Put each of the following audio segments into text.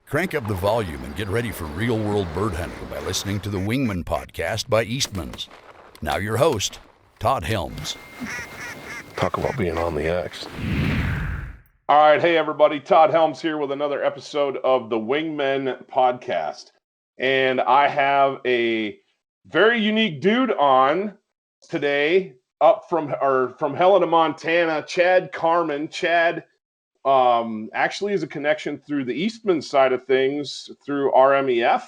Crank up the volume and get ready for real-world bird hunting by listening to the Wingmen Podcast by Eastman's. Now your host, Todd Helms. Talk about being on the X. All right. Hey, everybody. Todd Helms here with another episode of the Wingmen Podcast. And I have a very unique dude on today up from Helena, Montana, Chad Carman. Chad actually is a connection through the Eastman side of things through RMEF.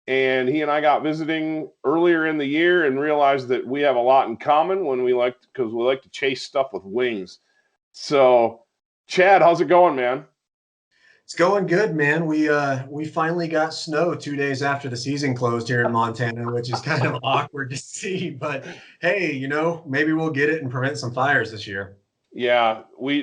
And he and I got visiting earlier in the year and realized that we have a lot in common because we like to chase stuff with wings. So, Chad, how's it going, man? It's going good, man. We finally got snow 2 days after the season closed here in Montana, which is kind of awkward to see. But hey, maybe we'll get it and prevent some fires this year. Yeah,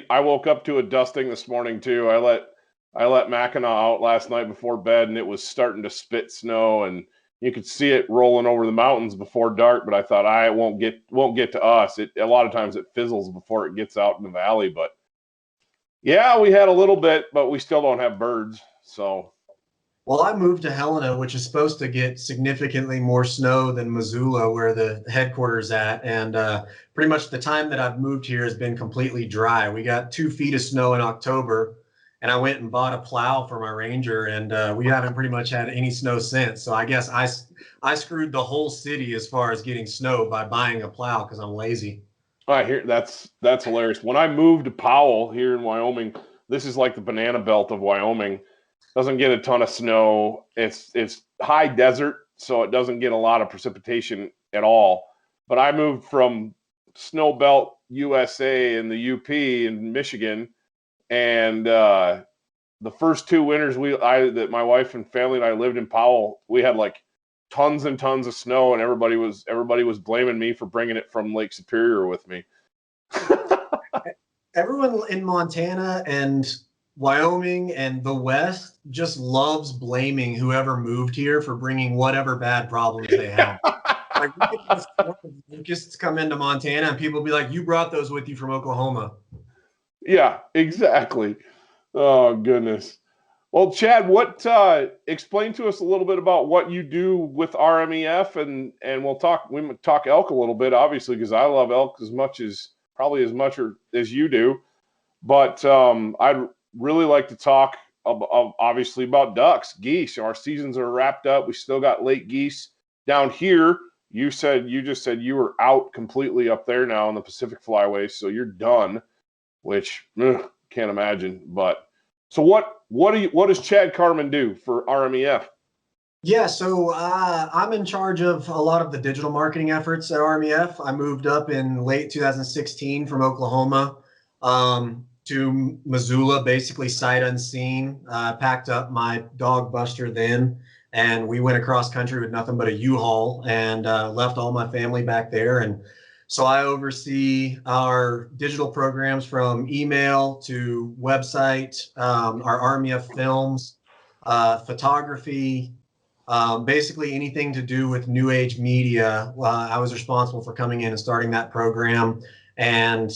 I woke up to a dusting this morning too. I let Mackinac out last night before bed, and it was starting to spit snow, and you could see it rolling over the mountains before dark. But I thought, it won't get to us. A lot of times it fizzles before it gets out in the valley. But yeah, we had a little bit, but we still don't have birds. So, well, I moved to Helena, which is supposed to get significantly more snow than Missoula, where the headquarters at, and pretty much the time that I've moved here has been completely dry. We got 2 feet of snow in October. And I went and bought a plow for my Ranger, and we haven't pretty much had any snow since. So I guess I screwed the whole city as far as getting snow by buying a plow because I'm lazy. I hear that's hilarious. When I moved to Powell here in Wyoming, this is like the banana belt of Wyoming. Doesn't get a ton of snow. It's high desert, so it doesn't get a lot of precipitation at all. But I moved from Snow Belt USA in the UP in Michigan. And the first 2 winters that my wife and family and I lived in Powell, we had like tons and tons of snow, and everybody was blaming me for bringing it from Lake Superior with me. Everyone in Montana and Wyoming and the West just loves blaming whoever moved here for bringing whatever bad problems they have. Like we get this locusts come into Montana, and people be like, "You brought those with you from Oklahoma." Yeah, exactly. Oh, goodness. Well, Chad, explain to us a little bit about what you do with RMEF, and we talk elk a little bit, obviously, because I love elk as much as you do. But I'd really like to talk obviously about ducks, geese. Our seasons are wrapped up. We still got late geese down here. You just said you were out completely up there now in the Pacific Flyway, so you're done. Which can't imagine. But so what does Chad Carman do for RMEF? Yeah, so I'm in charge of a lot of the digital marketing efforts at RMEF. I moved up in late 2016 from Oklahoma to Missoula, basically sight unseen. Packed up my dog Buster then, and we went across country with nothing but a U-Haul and left all my family back there. And so I oversee our digital programs from email to website, our RMEF films, photography, basically anything to do with new age media. I was responsible for coming in and starting that program. And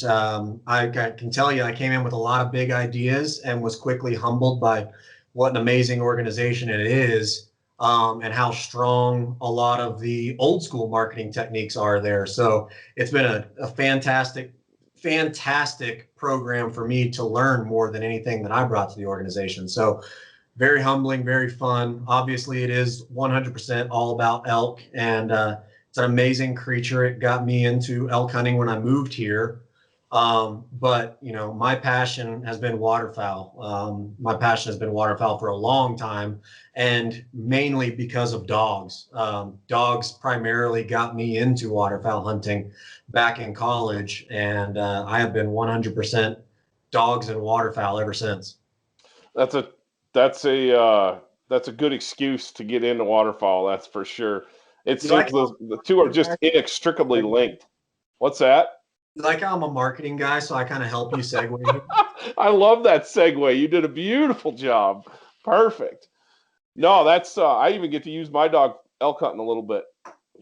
I can tell you, I came in with a lot of big ideas and was quickly humbled by what an amazing organization it is. And how strong a lot of the old school marketing techniques are there. So it's been a fantastic program for me to learn more than anything that I brought to the organization. So very humbling, very fun. Obviously, it is 100% all about elk, and it's an amazing creature. It got me into elk hunting when I moved here. But my passion has been waterfowl. My passion has been waterfowl for a long time, and mainly because of dogs. Dogs primarily got me into waterfowl hunting back in college, and I have been 100% dogs and waterfowl ever since. That's a good excuse to get into waterfowl. That's for sure. It seems the two are just inextricably linked. What's that? Like I'm a marketing guy, so I kind of help you segue. I love that segue. You did a beautiful job. Perfect. No, that's I even get to use my dog elk hunting a little bit.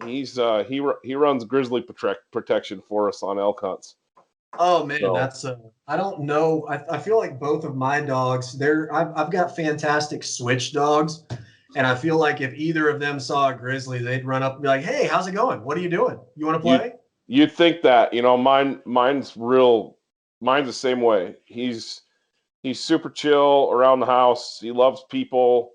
He runs grizzly protection for us on elk hunts. Oh man, So, that's I don't know. I feel like both of my dogs, I've got fantastic switch dogs, and I feel like if either of them saw a grizzly, they'd run up and be like, "Hey, how's it going? What are you doing? You want to you play?" you'd think that, mine's the same way. He's super chill around the house. He loves people,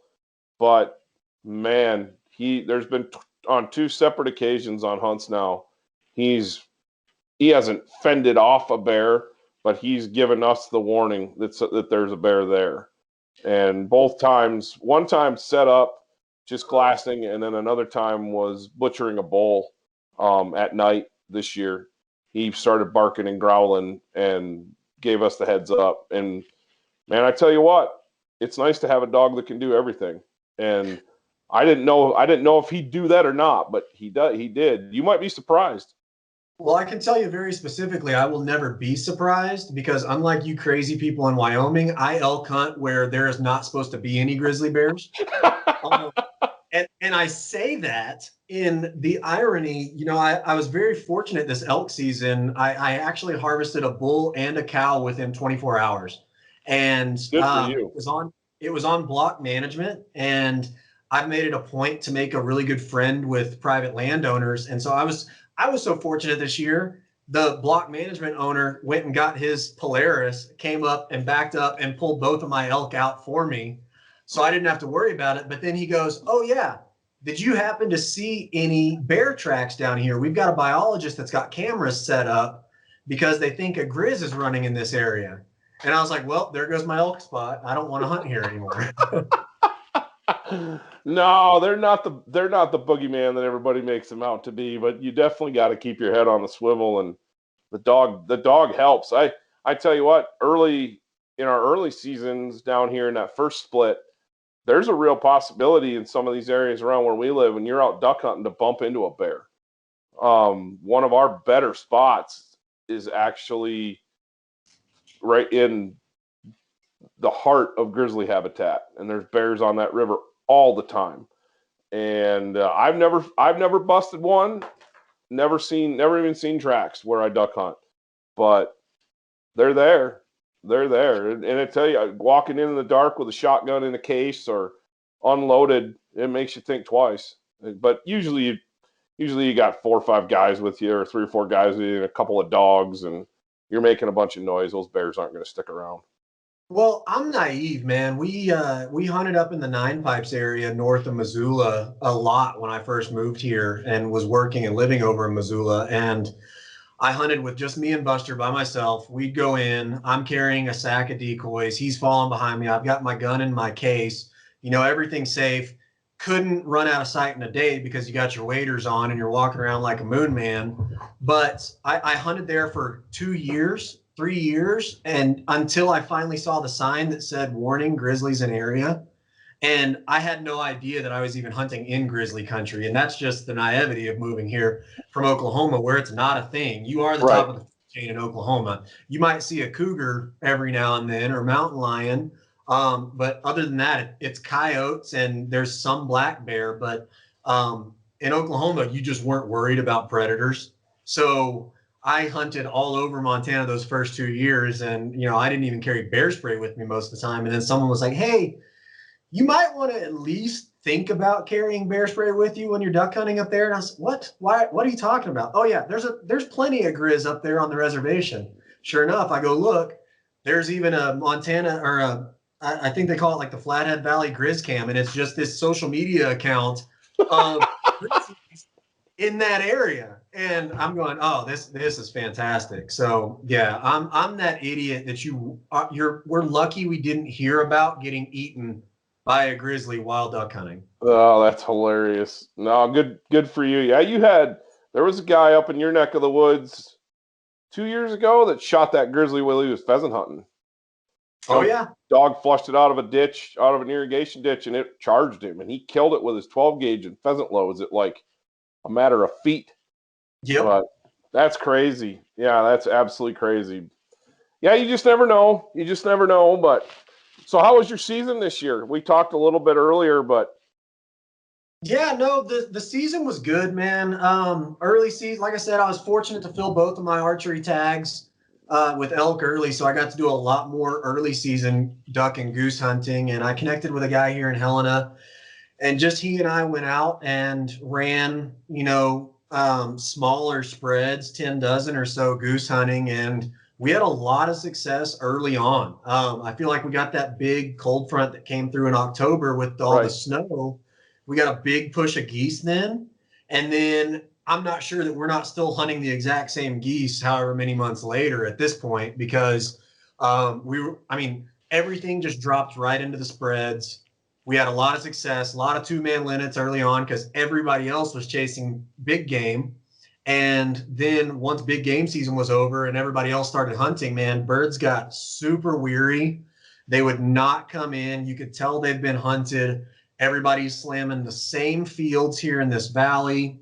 but man, there's been on two separate occasions on hunts now. He hasn't fended off a bear, but he's given us the warning that there's a bear there. And both times, one time set up just glassing, and then another time was butchering a bull at night this year. He started barking and growling and gave us the heads up. And man, I tell you what, it's nice to have a dog that can do everything. And I didn't know if he'd do that or not, but he did. You might be surprised. Well, I can tell you very specifically, I will never be surprised because unlike you crazy people in Wyoming, I elk hunt where there is not supposed to be any grizzly bears. Um, and I say that in the irony, I was very fortunate this elk season. I actually harvested a bull and a cow within 24 hours. And Good for you. it was on block management. And I made it a point to make a really good friend with private landowners. And so I was so fortunate this year. The block management owner went and got his Polaris, came up and backed up and pulled both of my elk out for me. So I didn't have to worry about it. But then he goes, "Oh, yeah. Did you happen to see any bear tracks down here? We've got a biologist that's got cameras set up because they think a grizz is running in this area." And I was like, "Well, there goes my elk spot. I don't want to hunt here anymore." No, they're not the boogeyman that everybody makes them out to be, but you definitely got to keep your head on the swivel, and the dog helps. I tell you what, in our early seasons down here in that first split, there's a real possibility in some of these areas around where we live when you're out duck hunting to bump into a bear. One of our better spots is actually right in the heart of grizzly habitat, and there's bears on that river all the time. And I've never busted one, never even seen tracks where I duck hunt, but they're there. And I tell you, walking in the dark with a shotgun in a case or unloaded, it makes you think twice. But usually you got 4 or 5 guys with you, or 3 or 4 guys with you, and a couple of dogs, and you're making a bunch of noise. Those bears aren't going to stick around. Well, I'm naive, man. We hunted up in the Nine Pipes area north of Missoula a lot when I first moved here and was working and living over in Missoula. And I hunted with just me and Buster by myself. We'd go in. I'm carrying a sack of decoys. He's falling behind me. I've got my gun in my case. Everything's safe. Couldn't run out of sight in a day because you got your waders on and you're walking around like a moon man. But I hunted there for 2 years. 3 years, and until I finally saw the sign that said "Warning: Grizzlies in area," and I had no idea that I was even hunting in grizzly country. And that's just the naivety of moving here from Oklahoma, where it's not a thing. You are the top of the chain in Oklahoma. You might see a cougar every now and then or mountain lion, but other than that, it's coyotes and there's some black bear. But in Oklahoma, you just weren't worried about predators, so I hunted all over Montana those first 2 years, and I didn't even carry bear spray with me most of the time. And then someone was like, "Hey, you might want to at least think about carrying bear spray with you when you're duck hunting up there." And I was, "What? Why? What are you talking about?" "Oh yeah, there's plenty of grizz up there on the reservation." Sure enough, I go look. There's even a Montana, or I think they call it like the Flathead Valley Grizz Cam, and it's just this social media account of in that area. And I'm going, "Oh, this is fantastic." So yeah, I'm that idiot that we're lucky we didn't hear about getting eaten by a grizzly while duck hunting. Oh, that's hilarious. No, good for you. Yeah, there was a guy up in your neck of the woods 2 years ago that shot that grizzly while he was pheasant hunting. Oh yeah. Dog flushed it out of an irrigation ditch, and it charged him, and he killed it with his 12 gauge and pheasant loads at like a matter of feet. Yep. But that's crazy. Yeah, that's absolutely crazy. Yeah, you just never know. But so how was your season this year? We talked a little bit earlier, but yeah, no, the season was good, man. Early season, like I said, I was fortunate to fill both of my archery tags. with elk early, so I got to do a lot more early season duck and goose hunting. And I connected with a guy here in Helena, and just he and I went out and ran, smaller spreads, 10 dozen or so goose hunting. And we had a lot of success early on. I feel like we got that big cold front that came through in October with all the snow. We got a big push of geese then. And then I'm not sure that we're not still hunting the exact same geese however many months later at this point, because everything just dropped right into the spreads. We had a lot of success, a lot of 2-man limits early on because everybody else was chasing big game. And then once big game season was over and everybody else started hunting, man, birds got super weary. They would not come in. You could tell they've been hunted. Everybody's slamming the same fields here in this valley.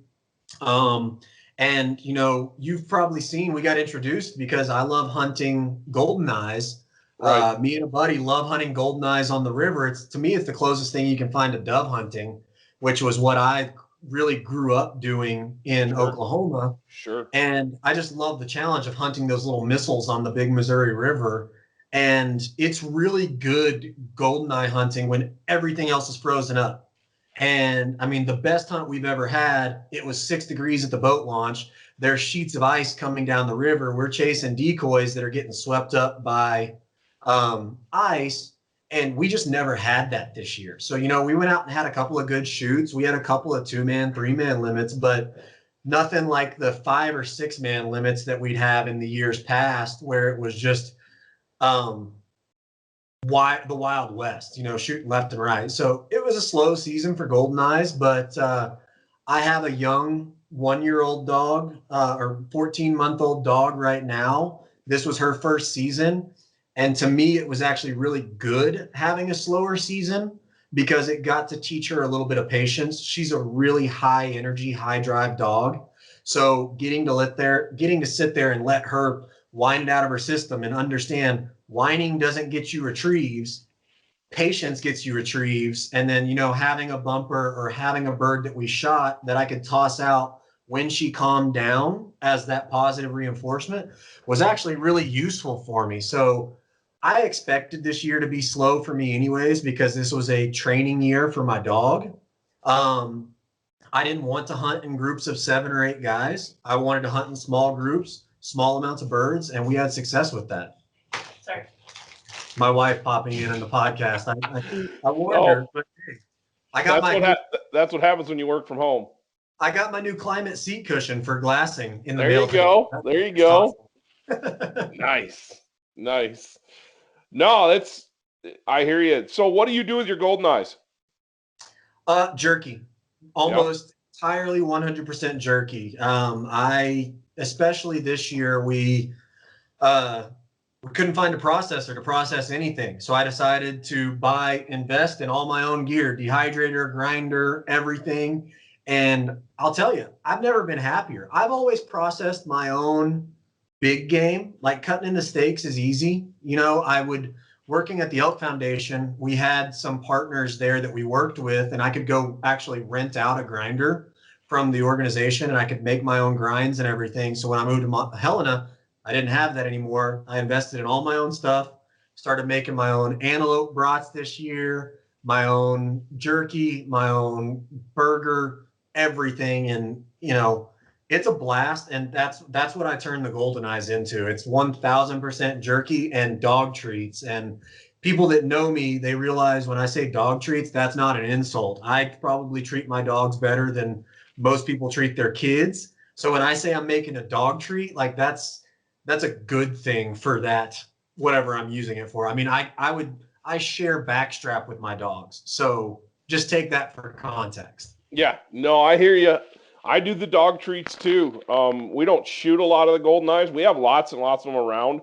And you've probably seen, we got introduced because I love hunting goldeneyes. Right. Me and a buddy love hunting goldeneyes on the river. To me, it's the closest thing you can find to dove hunting, which was what I really grew up doing in Oklahoma. Sure. And I just love the challenge of hunting those little missiles on the big Missouri River. And it's really good goldeneye hunting when everything else is frozen up. And I mean, the best hunt we've ever had, it was 6 degrees at the boat launch. There's sheets of ice coming down the river. We're chasing decoys that are getting swept up by ice. And we just never had that this year. So, we went out and had a couple of good shoots. We had a couple of 2-man, 3-man limits, but nothing like the 5 or 6-man limits that we'd have in the years past, where it was just the Wild West, shooting left and right. So it was a slow season for goldeneyes, but I have a young 1-year-old dog or 14-month-old dog right now. This was her first season. And to me, it was actually really good having a slower season because it got to teach her a little bit of patience. She's a really high energy, high drive dog. So getting to sit there and let her whine it out of her system and understand whining doesn't get you retrieves, patience gets you retrieves. And then, having a bumper or having a bird that we shot that I could toss out when she calmed down as that positive reinforcement was actually really useful for me. So I expected this year to be slow for me anyways, because this was a training year for my dog. I didn't want to hunt in groups of 7 or 8 guys. I wanted to hunt in small groups, small amounts of birds, and we had success with that. Sorry. My wife popping in on the podcast. I warned her, but hey, that's what happens when you work from home. I got my new climate seat cushion for glassing in the There mail. There you go. Nice. No, I hear you. So what do you do with your goldeneyes? Jerky. Almost entirely 100% jerky. Especially this year, we couldn't find a processor to process anything. So I decided to invest in all my own gear, dehydrator, grinder, everything. And I'll tell you, I've never been happier. I've always processed my own big game. Like cutting into steaks is easy. Working at the Elk Foundation, we had some partners there that we worked with, and I could go actually rent out a grinder from the organization, and I could make my own grinds and everything. So when I moved to Helena, I didn't have that anymore. I invested in all my own stuff, started making my own antelope brats this year, my own jerky, my own burger, everything. And, it's a blast. And that's what I turned the goldeneyes into. It's 1000% jerky and dog treats. And people that know me, they realize when I say dog treats, that's not an insult. I probably treat my dogs better than most people treat their kids. So when I say I'm making a dog treat, like that's a good thing for that, whatever I'm using it for. I mean, I share backstrap with my dogs. So just take that for context. Yeah, no, I hear you. I do the dog treats too. We don't shoot a lot of the goldeneyes. We have lots and lots of them around,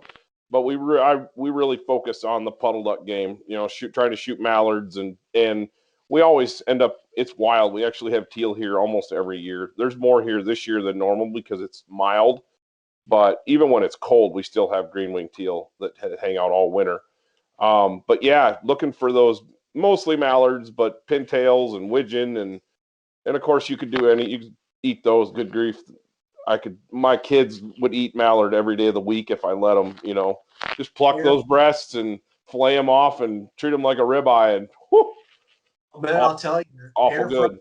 but we really focus on the puddle duck game. Trying to shoot mallards, and we always end up. It's wild. We actually have teal here almost every year. There's more here this year than normal because it's mild, but even when it's cold, we still have green-winged teal that hang out all winter. But yeah, looking for those mostly mallards, but pintails and widgeon, and of course you could do you could eat those. Good grief. my kids would eat mallard every day of the week if I let them, just pluck those breasts and fillet them off and treat them like a ribeye, and whew, Man, I'll tell you, awful good.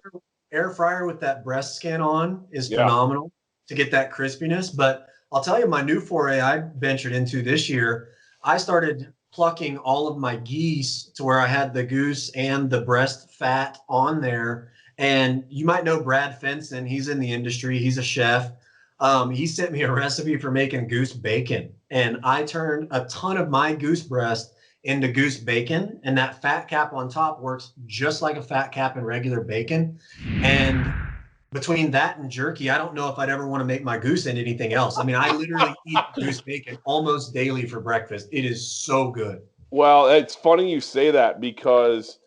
Air fryer with that breast skin on is phenomenal to get that crispiness. But I'll tell you, my new foray I ventured into this year, I started plucking all of my geese to where I had the goose and the breast fat on there. And you might know Brad Fenson. He's in the industry. He's a chef. He sent me a recipe for making goose bacon. And I turned a ton of my goose breast into goose bacon. And that fat cap on top works just like a fat cap in regular bacon. And between that and jerky, I don't know if I'd ever want to make my goose into anything else. I mean, I literally eat goose bacon almost daily for breakfast. It is so good. Well, it's funny you say that because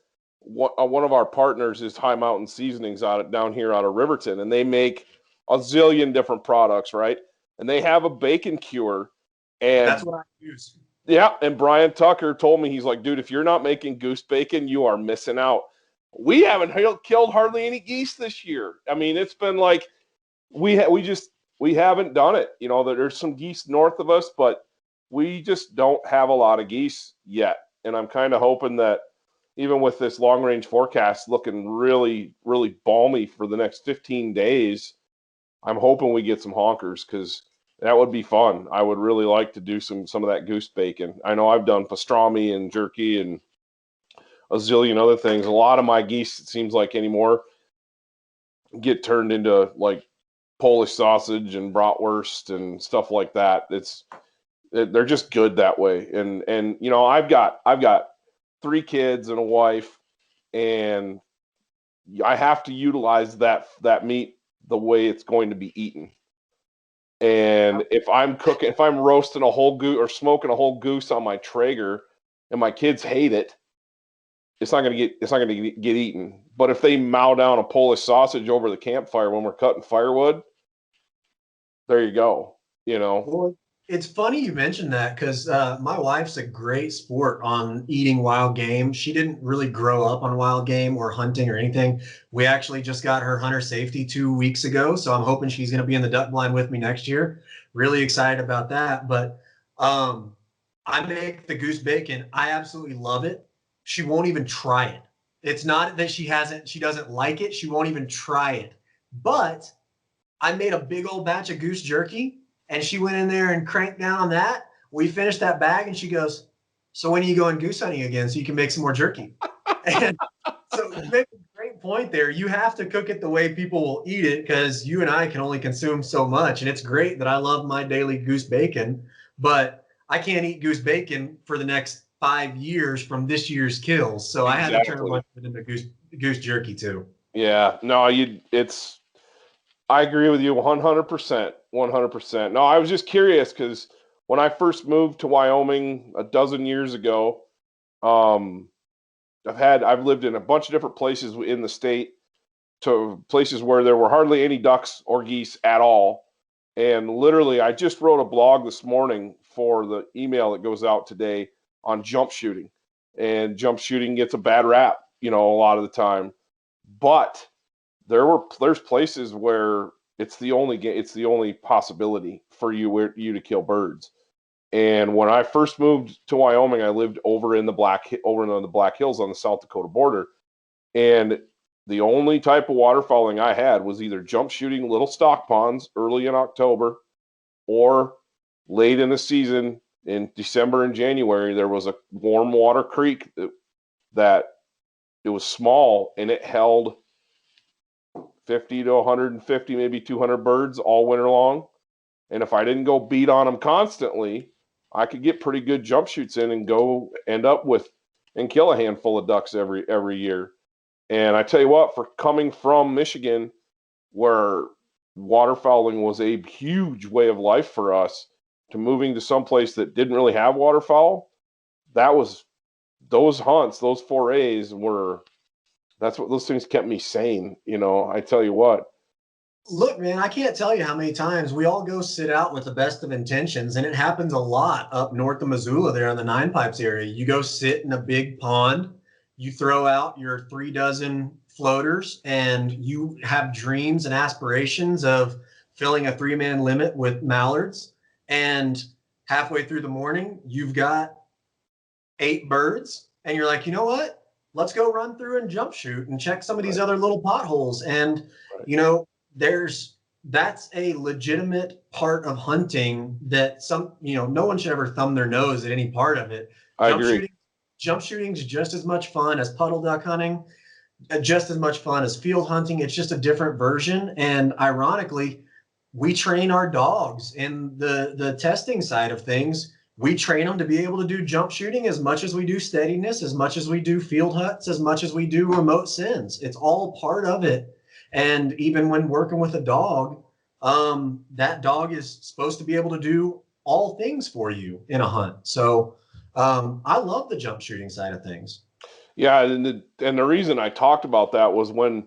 one of our partners is High Mountain Seasonings down here out of Riverton, and they make a zillion different products, right? And they have a bacon cure. And that's what I use. Yeah, and Brian Tucker told me, he's like, dude, if you're not making goose bacon, you are missing out. We haven't killed hardly any geese this year. I mean, it's been like we haven't done it. There's some geese north of us, but we just don't have a lot of geese yet. And I'm kind of hoping that even with this long range forecast looking really, really balmy for the next 15 days, I'm hoping we get some honkers, because that would be fun. I would really like to do some of that goose bacon. I know I've done pastrami and jerky and a zillion other things. A lot of my geese, it seems like anymore, get turned into like Polish sausage and bratwurst and stuff like that. They're just good that way. And I've got 3 kids and a wife, and I have to utilize that meat the way it's going to be eaten. And if I'm roasting a whole goose or smoking a whole goose on my Traeger, and my kids hate it, it's not going to get eaten. But if they mow down a Polish sausage over the campfire when we're cutting firewood, there you go. Well, it's funny you mentioned that, because my wife's a great sport on eating wild game. She didn't really grow up on wild game or hunting or anything. We actually just got her hunter safety 2 weeks ago, so I'm hoping she's going to be in the duck blind with me next year. Really excited about that. But I make the goose bacon. I absolutely love it. She won't even try it. It's not that she doesn't like it. She won't even try it. But I made a big old batch of goose jerky, and she went in there and cranked down on that. We finished that bag, and she goes, so when are you going goose hunting again so you can make some more jerky? And so you make a great point there. You have to cook it the way people will eat it, because you and I can only consume so much. And it's great that I love my daily goose bacon, but I can't eat goose bacon for the next 5 years from this year's kills. So I had to turn a bunch of it into goose jerky too. Yeah, no, I agree with you 100%. 100%. No, I was just curious because when I first moved to Wyoming a dozen years ago, I've lived in a bunch of different places in the state, to places where there were hardly any ducks or geese at all. And literally, I just wrote a blog this morning for the email that goes out today on jump shooting. And jump shooting gets a bad rap, a lot of the time. But there's places where it's the only possibility for you to kill birds. And when I first moved to Wyoming, I lived over in the Black Hills on the South Dakota border. And the only type of waterfowling I had was either jump shooting little stock ponds early in October, or late in the season in December and January. There was a warm water creek that it was small, and it held 50 to 150, maybe 200 birds all winter long. And if I didn't go beat on them constantly, I could get pretty good jump shoots in and go end up with and kill a handful of ducks every year. And I tell you what, for coming from Michigan, where waterfowling was a huge way of life for us, to moving to some place that didn't really have waterfowl, those hunts, those forays that's what those things kept me sane. I tell you what. Look, man, I can't tell you how many times we all go sit out with the best of intentions, and it happens a lot up north of Missoula there in the Nine Pipes area. You go sit in a big pond, you throw out your 3 dozen floaters, and you have dreams and aspirations of filling a 3-man limit with mallards, and halfway through the morning, you've got 8 birds, and you're like, you know what? Let's go run through and jump shoot and check some of these other little potholes. And, you know, that's a legitimate part of hunting that no one should ever thumb their nose at any part of it. I agree. Jump shooting is just as much fun as puddle duck hunting, just as much fun as field hunting. It's just a different version. And ironically, we train our dogs in the testing side of things. We train them to be able to do jump shooting as much as we do steadiness, as much as we do field huts, as much as we do remote sins. It's all part of it. And even when working with a dog, that dog is supposed to be able to do all things for you in a hunt. So I love the jump shooting side of things. Yeah, and the reason I talked about that was when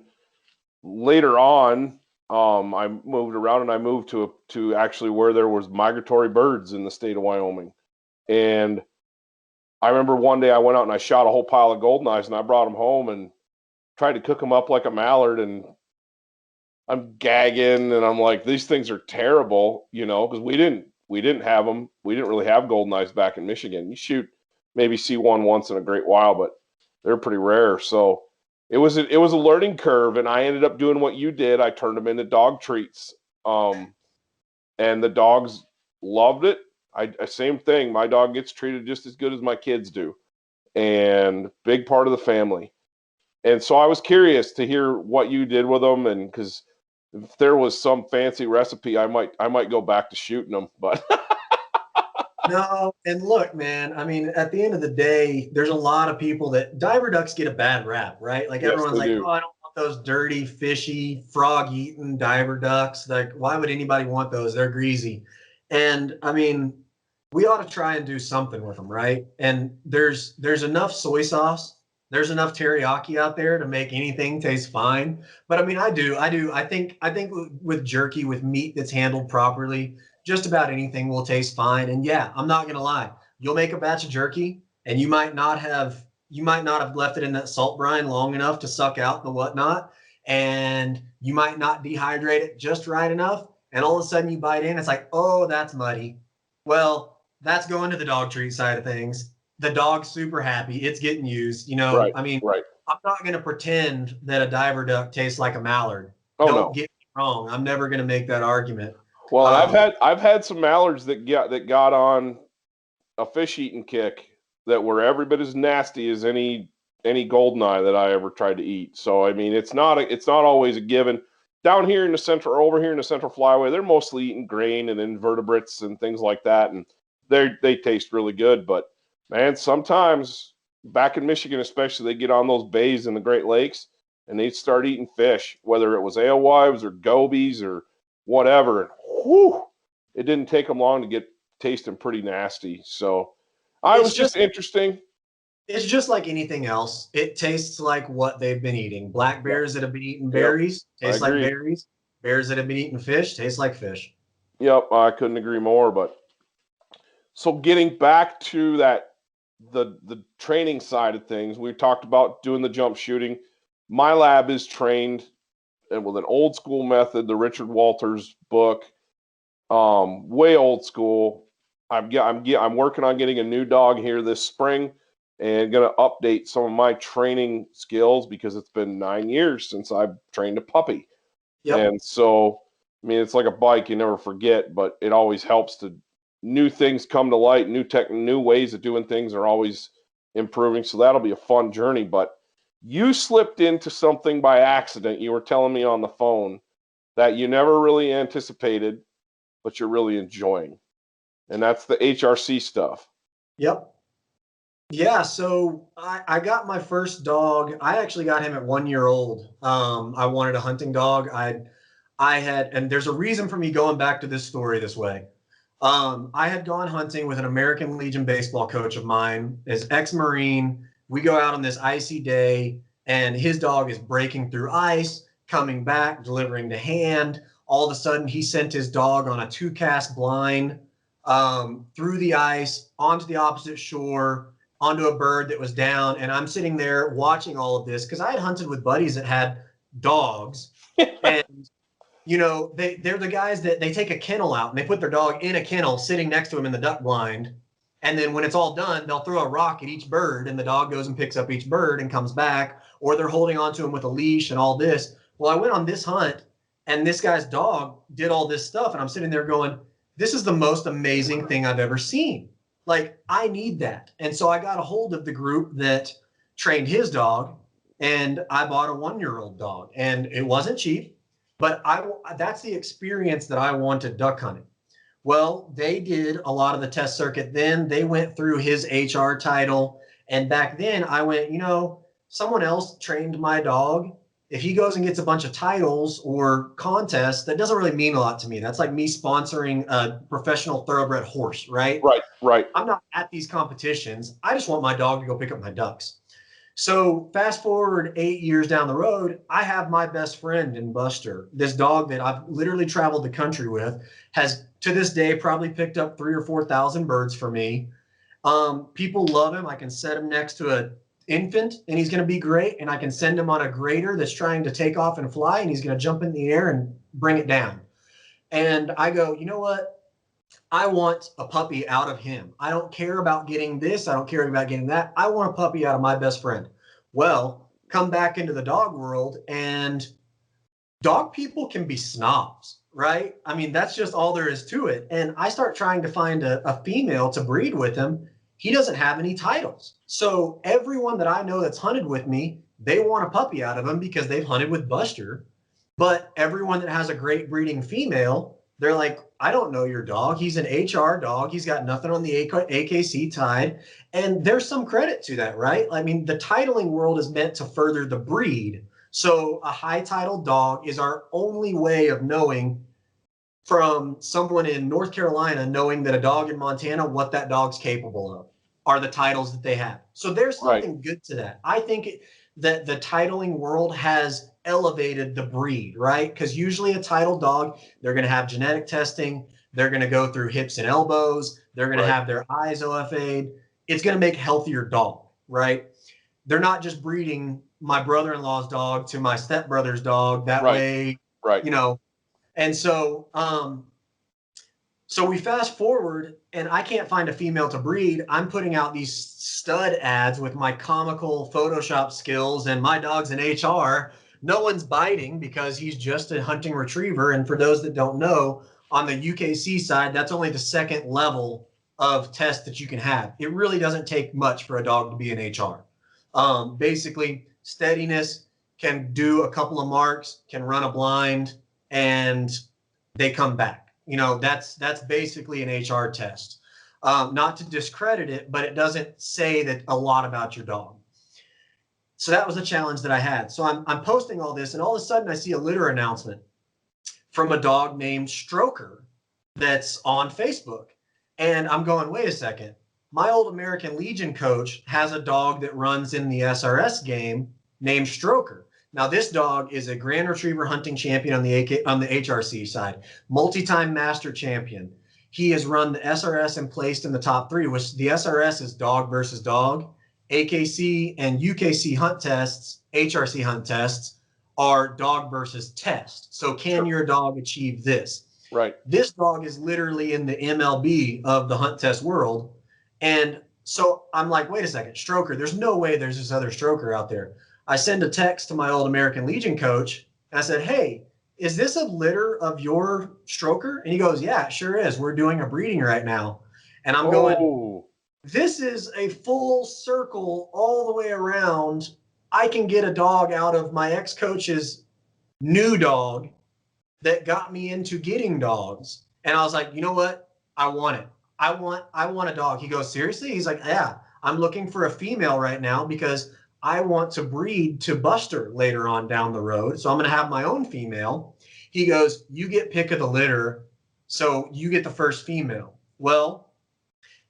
later on I moved around and I moved to actually where there was migratory birds in the state of Wyoming. And I remember one day I went out and I shot a whole pile of goldeneyes and I brought them home and tried to cook them up like a mallard, and I'm gagging and I'm like, these things are terrible, because we didn't have them. We didn't really have goldeneyes back in Michigan. You maybe see one once in a great while, but they're pretty rare. So it was a learning curve, and I ended up doing what you did. I turned them into dog treats, and the dogs loved it. Same thing. My dog gets treated just as good as my kids do, and big part of the family. And so I was curious to hear what you did with them, and because if there was some fancy recipe, I might go back to shooting them, but. No, and look, man, I mean, at the end of the day, there's a lot of people that diver ducks get a bad rap, right? Like, everyone's like, oh, I don't want those dirty, fishy, frog-eating diver ducks. Like, why would anybody want those? They're greasy. And I mean, we ought to try and do something with them, right? And there's enough soy sauce, there's enough teriyaki out there to make anything taste fine. But I mean, I think with jerky, with meat that's handled properly, just about anything will taste fine. And yeah, I'm not going to lie. You'll make a batch of jerky and you might not have left it in that salt brine long enough to suck out the whatnot. And you might not dehydrate it just right enough. And all of a sudden you bite in, it's like, oh, that's muddy. Well, that's going to the dog treat side of things. The dog's super happy. It's getting used, Right, I mean, right. I'm not going to pretend that a diver duck tastes like a mallard. Oh, Don't no. get me wrong. I'm never going to make that argument. Well, I've had some mallards that got on a fish eating kick that were every bit as nasty as any goldeneye that I ever tried to eat. So I mean, it's not always a given. Down here in the central flyway, they're mostly eating grain and invertebrates and things like that, and they taste really good. But man, sometimes back in Michigan, especially, they get on those bays in the Great Lakes and they start eating fish, whether it was alewives or gobies or whatever. Whew, it didn't take them long to get tasting pretty nasty. So it was just interesting. It's just like anything else. It tastes like what they've been eating. Black bears that have been eating berries taste like berries. Bears that have been eating fish taste like fish. Yep, I couldn't agree more. But so getting back to the training side of things, we talked about doing the jump shooting. My lab is trained with an old school method, the Richard Walters book, way old school. I'm working on getting a new dog here this spring and going to update some of my training skills because it's been 9 years since I've trained a puppy. Yep. And so, I mean, it's like a bike, you never forget, but it always helps to new things come to light, new ways of doing things are always improving. So that'll be a fun journey. But you slipped into something by accident. You were telling me on the phone that you never really anticipated, but you're really enjoying. And that's the HRC stuff. Yep. Yeah. So I got my first dog. I actually got him at 1 year old. I wanted a hunting dog. I had, and there's a reason for me going back to this story this way. I had gone hunting with an American Legion baseball coach of mine, his ex-Marine. We go out on this icy day and his dog is breaking through ice, coming back, delivering to hand. All of a sudden he sent his dog on a 2-cast blind through the ice onto the opposite shore, onto a bird that was down. And I'm sitting there watching all of this because I had hunted with buddies that had dogs. And they're the guys that they take a kennel out and they put their dog in a kennel sitting next to him in the duck blind. And then when it's all done, they'll throw a rock at each bird and the dog goes and picks up each bird and comes back, or they're holding on to him with a leash and all this. Well, I went on this hunt and this guy's dog did all this stuff. And I'm sitting there going, this is the most amazing thing I've ever seen. Like, I need that. And so I got a hold of the group that trained his dog, and I bought a 1-year-old dog, and it wasn't cheap, but that's the experience that I wanted duck hunting. Well, they did a lot of the test circuit. Then they went through his HR title. And back then I went, someone else trained my dog. If he goes and gets a bunch of titles or contests, that doesn't really mean a lot to me. That's like me sponsoring a professional thoroughbred horse, right? Right. I'm not at these competitions. I just want my dog to go pick up my ducks. So fast forward 8 years down the road, I have my best friend in Buster, this dog that I've literally traveled the country with, has to this day probably picked up 3,000 or 4,000 birds for me. People love him. I can set him next to an infant and he's going to be great. And I can send him on a grader that's trying to take off and fly and he's going to jump in the air and bring it down. And I go, you know what? I want a puppy out of him. I don't care about getting this. I don't care about getting that. I want a puppy out of my best friend. Well, come back into the dog world and dog people can be snobs, right? I mean, that's just all there is to it. And I start trying to find a female to breed with him. He doesn't have any titles. So everyone that I know that's hunted with me, they want a puppy out of him because they've hunted with Buster. But everyone that has a great breeding female, they're like, I don't know your dog. He's an HR dog. He's got nothing on the AKC tied. And there's some credit to that, right? I mean, the titling world is meant to further the breed. So a high title dog is our only way of knowing from someone in North Carolina, knowing that a dog in Montana, what that dog's capable of are the titles that they have. So there's something good to that. I think that the titling world has elevated the breed, right? Because usually a titled dog, they're going to have genetic testing. They're going to go through hips and elbows. They're going to have their eyes OFA'd. It's going to make a healthier dog, right? They're not just breeding my brother-in-law's dog to my stepbrother's dog. That way, And so, so we fast forward and I can't find a female to breed. I'm putting out these stud ads with my comical Photoshop skills and my dog's an HR. No one's biting because he's just a hunting retriever. And for those that don't know, on the UKC side, that's only the second level of test that you can have. It really doesn't take much for a dog to be an HR. Basically, steadiness, can do a couple of marks, can run a blind, and they come back. That's basically an HR test. Not to discredit it, but it doesn't say that a lot about your dog. So that was a challenge that I had. So I'm posting all this, and all of a sudden I see a litter announcement from a dog named Stroker that's on Facebook. And I'm going, wait a second. My old American Legion coach has a dog that runs in the SRS game named Stroker. Now, this dog is a Grand Retriever hunting champion on the HRC side, multi-time master champion. He has run the SRS and placed in the top 3, which the SRS is dog versus dog. AKC and UKC hunt tests, HRC hunt tests, are dog versus test. So can your dog achieve this? Right. This dog is literally in the MLB of the hunt test world. And so I'm like, wait a second, Stroker, there's no way there's this other Stroker out there. I send a text to my old American Legion coach. And I said, hey, is this a litter of your Stroker? And he goes, yeah, it sure is. We're doing a breeding right now. And I'm going, this is a full circle all the way around. I can get a dog out of my ex-coach's new dog that got me into getting dogs. And I was like, you know what? I want it. I want a dog. He goes, seriously? He's like, yeah, I'm looking for a female right now because I want to breed to Buster later on down the road. So I'm going to have my own female. He goes, you get pick of the litter. So you get the first female. Well,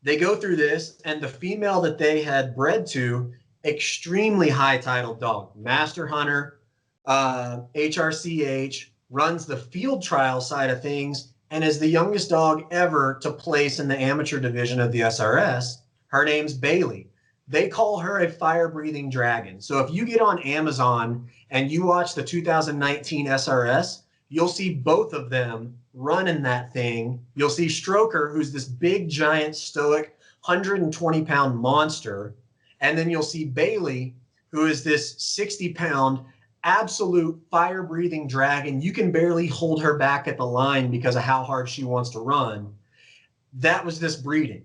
they go through this, and the female that they had bred to, extremely high titled dog, master hunter, HRCH, runs the field trial side of things, and is the youngest dog ever to place in the amateur division of the SRS. Her name's Bailey. They call her a fire-breathing dragon. So if you get on Amazon and you watch the 2019 SRS, you'll see both of them running that thing. You'll see Stroker, who's this big, giant, stoic, 120-pound monster. And then you'll see Bailey, who is this 60-pound, absolute fire-breathing dragon. You can barely hold her back at the line because of how hard she wants to run. That was this breeding.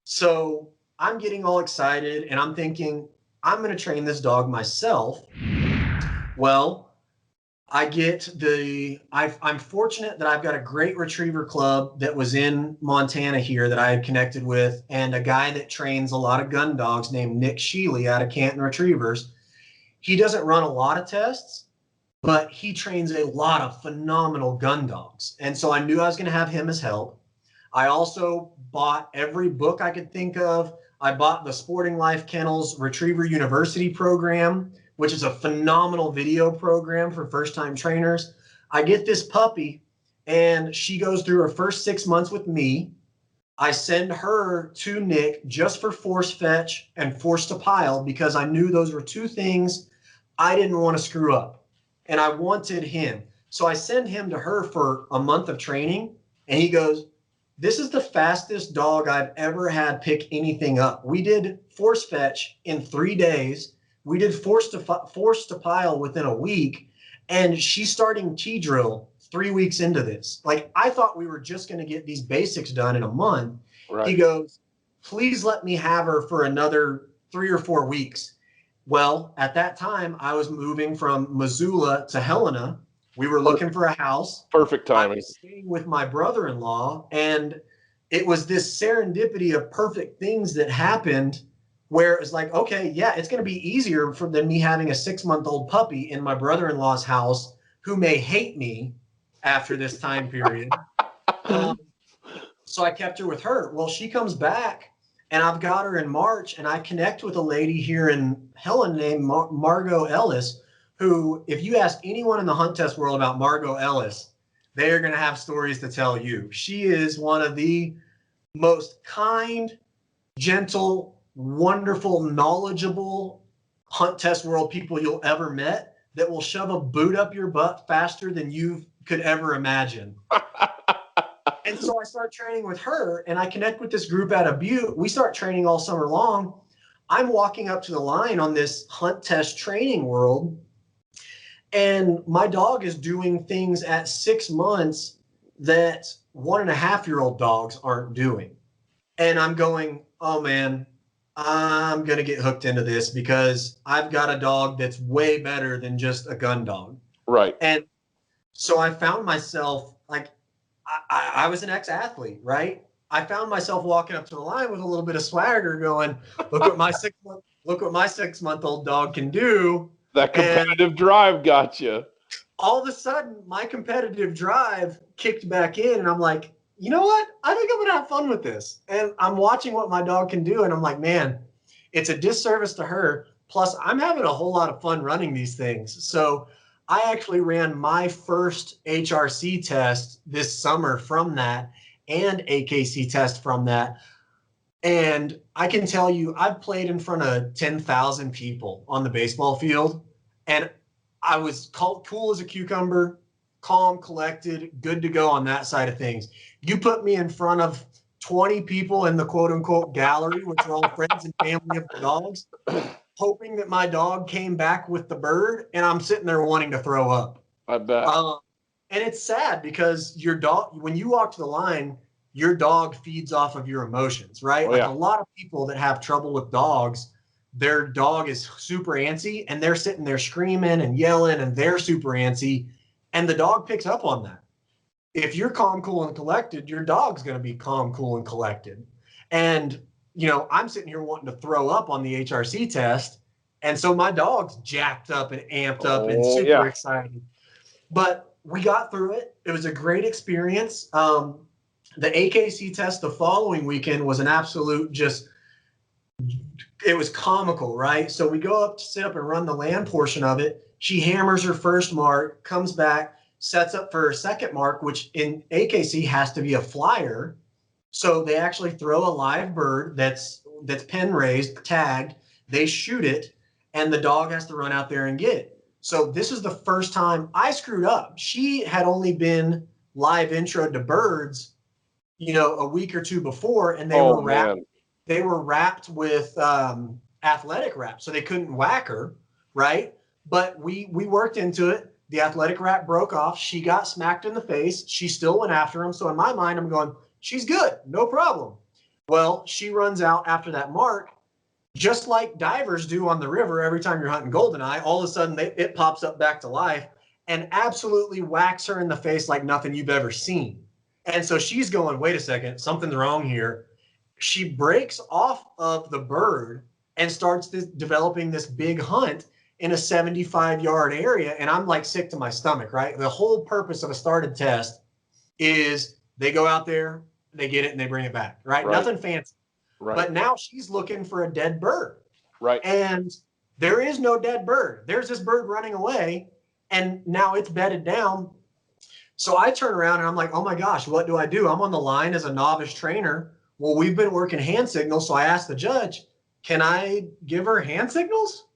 So I'm getting all excited, and I'm thinking, I'm going to train this dog myself. Well, I'm fortunate that I've got a great retriever club that was in Montana here that I had connected with, and a guy that trains a lot of gun dogs named Nick Sheely out of Canton Retrievers. He doesn't run a lot of tests, but he trains a lot of phenomenal gun dogs. And so I knew I was going to have him as help. I also bought every book I could think of. I bought the Sporting Life Kennels Retriever University program, which is a phenomenal video program for first-time trainers. I get this puppy, and she goes through her first 6 months with me. I send her to Nick just for force fetch and force to pile because I knew those were two things I didn't want to screw up, and I wanted him. So I send him to her for a month of training, and he goes, "This is the fastest dog I've ever had pick anything up." We did force fetch in 3 days. We did force to pile within a week, and she's starting T-drill 3 weeks into this. Like, I thought we were just going to get these basics done in a month. Right. He goes, "Please let me have her for another 3 or 4 weeks." Well, at that time, I was moving from Missoula to Helena. We were looking for a house. Perfect timing. I was staying with my brother-in-law, and it was this serendipity of perfect things that happened where it's like, okay, yeah, it's going to be easier than me having a 6-month-old puppy in my brother-in-law's house who may hate me after this time period. So I kept her with her. Well, she comes back, and I've got her in March, and I connect with a lady here in Helen named Margot Ellis, who, if you ask anyone in the hunt test world about Margot Ellis, they are going to have stories to tell you. She is one of the most kind, gentle, wonderful, knowledgeable hunt test world people you'll ever met that will shove a boot up your butt faster than you could ever imagine. And so I start training with her, and I connect with this group out of Butte. We start training all summer long. I'm walking up to the line on this hunt test training world, and my dog is doing things at 6 months that 1.5-year-old dogs aren't doing. And I'm going, oh man, I'm going to get hooked into this because I've got a dog that's way better than just a gun dog. Right. And so I found myself, like, I was an ex-athlete, right? I found myself walking up to the line with a little bit of swagger going, look what my 6-month-old dog can do. That competitive drive got you. All of a sudden, my competitive drive kicked back in, and I'm like, you know what? I think I'm going to have fun with this. And I'm watching what my dog can do, and I'm like, man, it's a disservice to her. Plus, I'm having a whole lot of fun running these things. So I actually ran my first HRC test this summer from that, and AKC test from that. And I can tell you, I've played in front of 10,000 people on the baseball field, and I was cool as a cucumber, calm, collected, good to go on that side of things. You put me in front of 20 people in the quote-unquote gallery, which are all friends and family of the dogs, hoping that my dog came back with the bird, and I'm sitting there wanting to throw up. I bet. And it's sad because your dog, when you walk to the line, your dog feeds off of your emotions, right? Oh, yeah. Like a lot of people that have trouble with dogs, their dog is super antsy and they're sitting there screaming and yelling and they're super antsy, and the dog picks up on that. If you're calm, cool, and collected, your dog's going to be calm, cool, and collected. And, you know, I'm sitting here wanting to throw up on the HRC test, and so my dog's jacked up and amped up and super excited. But we got through it. It was a great experience. The AKC test the following weekend was an absolute it was comical, right? So we go up to sit up and run the land portion of it. She hammers her first mark, comes back, sets up for her second mark, which in AKC has to be a flyer. So they actually throw a live bird that's pen raised, tagged. They shoot it, and the dog has to run out there and get it. So this is the first time I screwed up. She had only been live introed to birds, a week or two before, and they were wrapped with athletic wrap, so they couldn't whack her, right? But we worked into it. The athletic wrap broke off. She got smacked in the face. She still went after him. So in my mind, I'm going, she's good, no problem. Well, she runs out after that mark, just like divers do on the river. Every time you're hunting goldeneye, all of a sudden it pops up back to life and absolutely whacks her in the face like nothing you've ever seen. And so she's going, wait a second, something's wrong here. She breaks off of the bird and starts developing this big hunt in a 75-yard area. And I'm like sick to my stomach, right? The whole purpose of a started test is they go out there, they get it, and they bring it back, right? Nothing fancy. Right. But now she's looking for a dead bird. Right. And there is no dead bird. There's this bird running away, and now it's bedded down. So I turn around and I'm like, oh my gosh, what do I do? I'm on the line as a novice trainer. Well, we've been working hand signals. So I asked the judge, can I give her hand signals?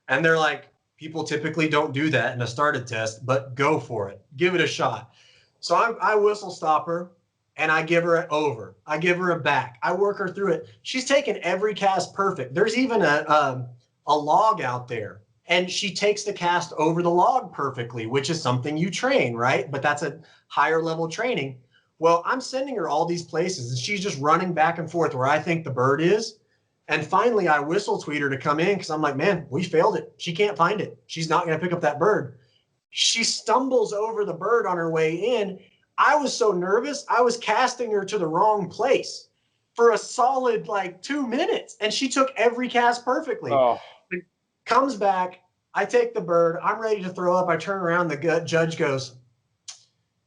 And they're like, people typically don't do that in a started test, but go for it. Give it a shot. So I whistle stop her. And I give her an over. I give her a back. I work her through it. She's taken every cast perfect. There's even a log out there. And she takes the cast over the log perfectly, which is something you train, right? But that's a higher level training. Well, I'm sending her all these places, and she's just running back and forth where I think the bird is. And finally, I whistle tweet her to come in because I'm like, man, we failed it. She can't find it. She's not going to pick up that bird. She stumbles over the bird on her way in. I was so nervous, I was casting her to the wrong place for a solid 2 minutes, and she took every cast perfectly. Oh. Comes back, I take the bird, I'm ready to throw up. I turn around, the judge goes,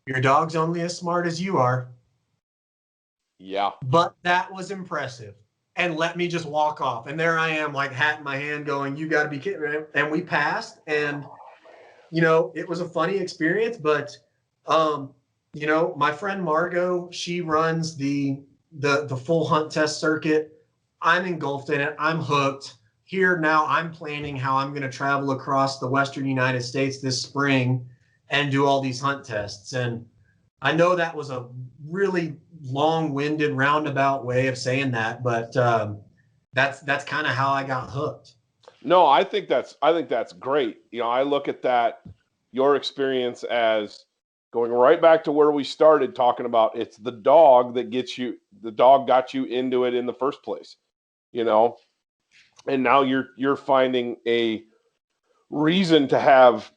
your dog's only as smart as you are. Yeah. But that was impressive, and let me just walk off. And there I am, hat in my hand going, you got to be kidding me. And we passed, and, it was a funny experience, but my friend Margot, she runs the full hunt test circuit. I'm engulfed in it. I'm hooked. Here now I'm planning how I'm going to travel across the Western United States this spring and do all these hunt tests. And I know that was a really long-winded roundabout way of saying that, but that's kind of how I got hooked. No, I think that's great. I look at that, your experience as going right back to where we started talking about, it's the dog that the dog got you into it in the first place, and now you're finding a reason to have,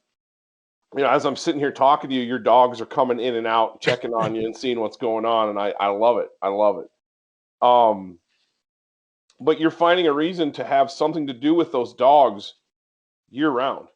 as I'm sitting here talking to you, your dogs are coming in and out, checking on you and seeing what's going on. And I love it. I love it. But you're finding a reason to have something to do with those dogs year round.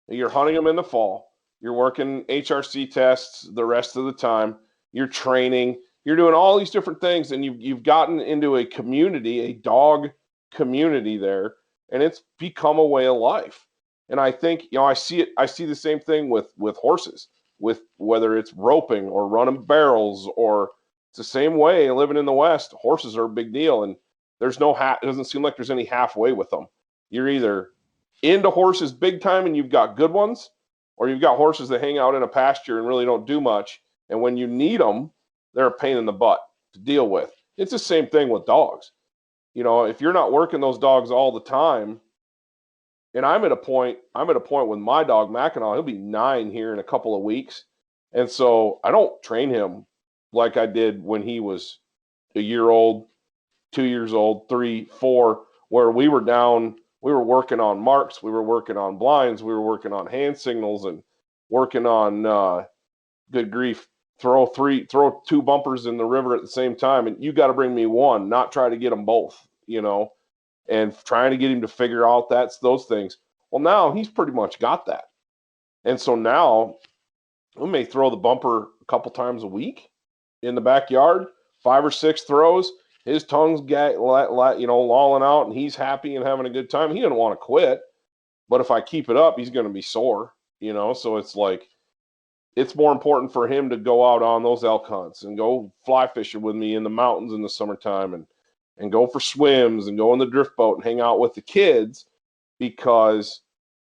You're hunting them in the fall. You're working HRC tests the rest of the time. You're training. You're doing all these different things, and you've gotten into a community, a dog community there, and it's become a way of life. And I think, I see the same thing with horses, with whether it's roping or running barrels, or it's the same way living in the West. Horses are a big deal, and there's it doesn't seem like there's any halfway with them. You're either into horses big time and you've got good ones, or you've got horses that hang out in a pasture and really don't do much. And when you need them, they're a pain in the butt to deal with. It's the same thing with dogs. If you're not working those dogs all the time, and I'm at a point with my dog, Mackinaw, he'll be 9 here in a couple of weeks. And so I don't train him like I did when he was a year old, 2 years old, 3, 4, where we were working on marks, we were working on blinds, we were working on hand signals, and working on, good grief, throw 2 bumpers in the river at the same time. And you got to bring me one, not try to get them both, and trying to get him to figure out those things. Well, now he's pretty much got that. And so now we may throw the bumper a couple times a week in the backyard, 5 or 6 throws. His tongue's lolling out, and he's happy and having a good time. He doesn't want to quit, but if I keep it up, he's going to be sore, So it's it's more important for him to go out on those elk hunts and go fly fishing with me in the mountains in the summertime, and go for swims and go on the drift boat and hang out with the kids, because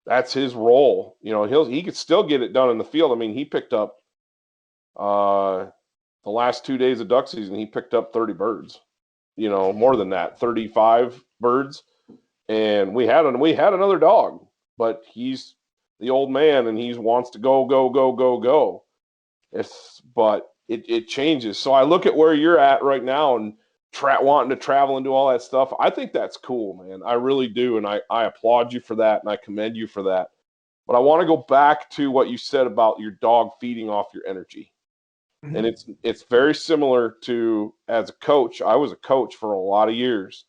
that's his role. You know, he could still get it done in the field. I mean, he picked up the last 2 days of duck season, he picked up 30 birds. You know, more than that, 35 birds. And we had another dog, but he's the old man and he wants to go. But it changes. So I look at where you're at right now and wanting to travel and do all that stuff. I think that's cool, man. I really do. And I applaud you for that and I commend you for that. But I want to go back to what you said about your dog feeding off your energy. Mm-hmm. And it's very similar to, as a coach, I was a coach for a lot of years.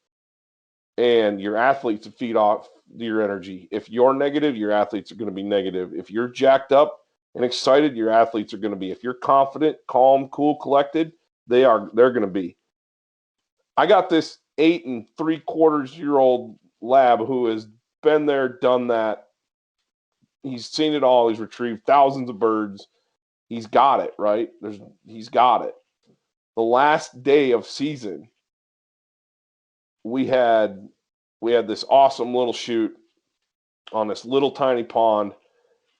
And your athletes feed off your energy. If you're negative, your athletes are going to be negative. If you're jacked up and excited, your athletes are going to be. If you're confident, calm, cool, collected, they're going to be. I got this 8 3/4-year-old lab who has been there, done that. He's seen it all. He's retrieved thousands of birds. He's got it, right? He's got it. The last day of season, we had this awesome little shoot on this little tiny pond,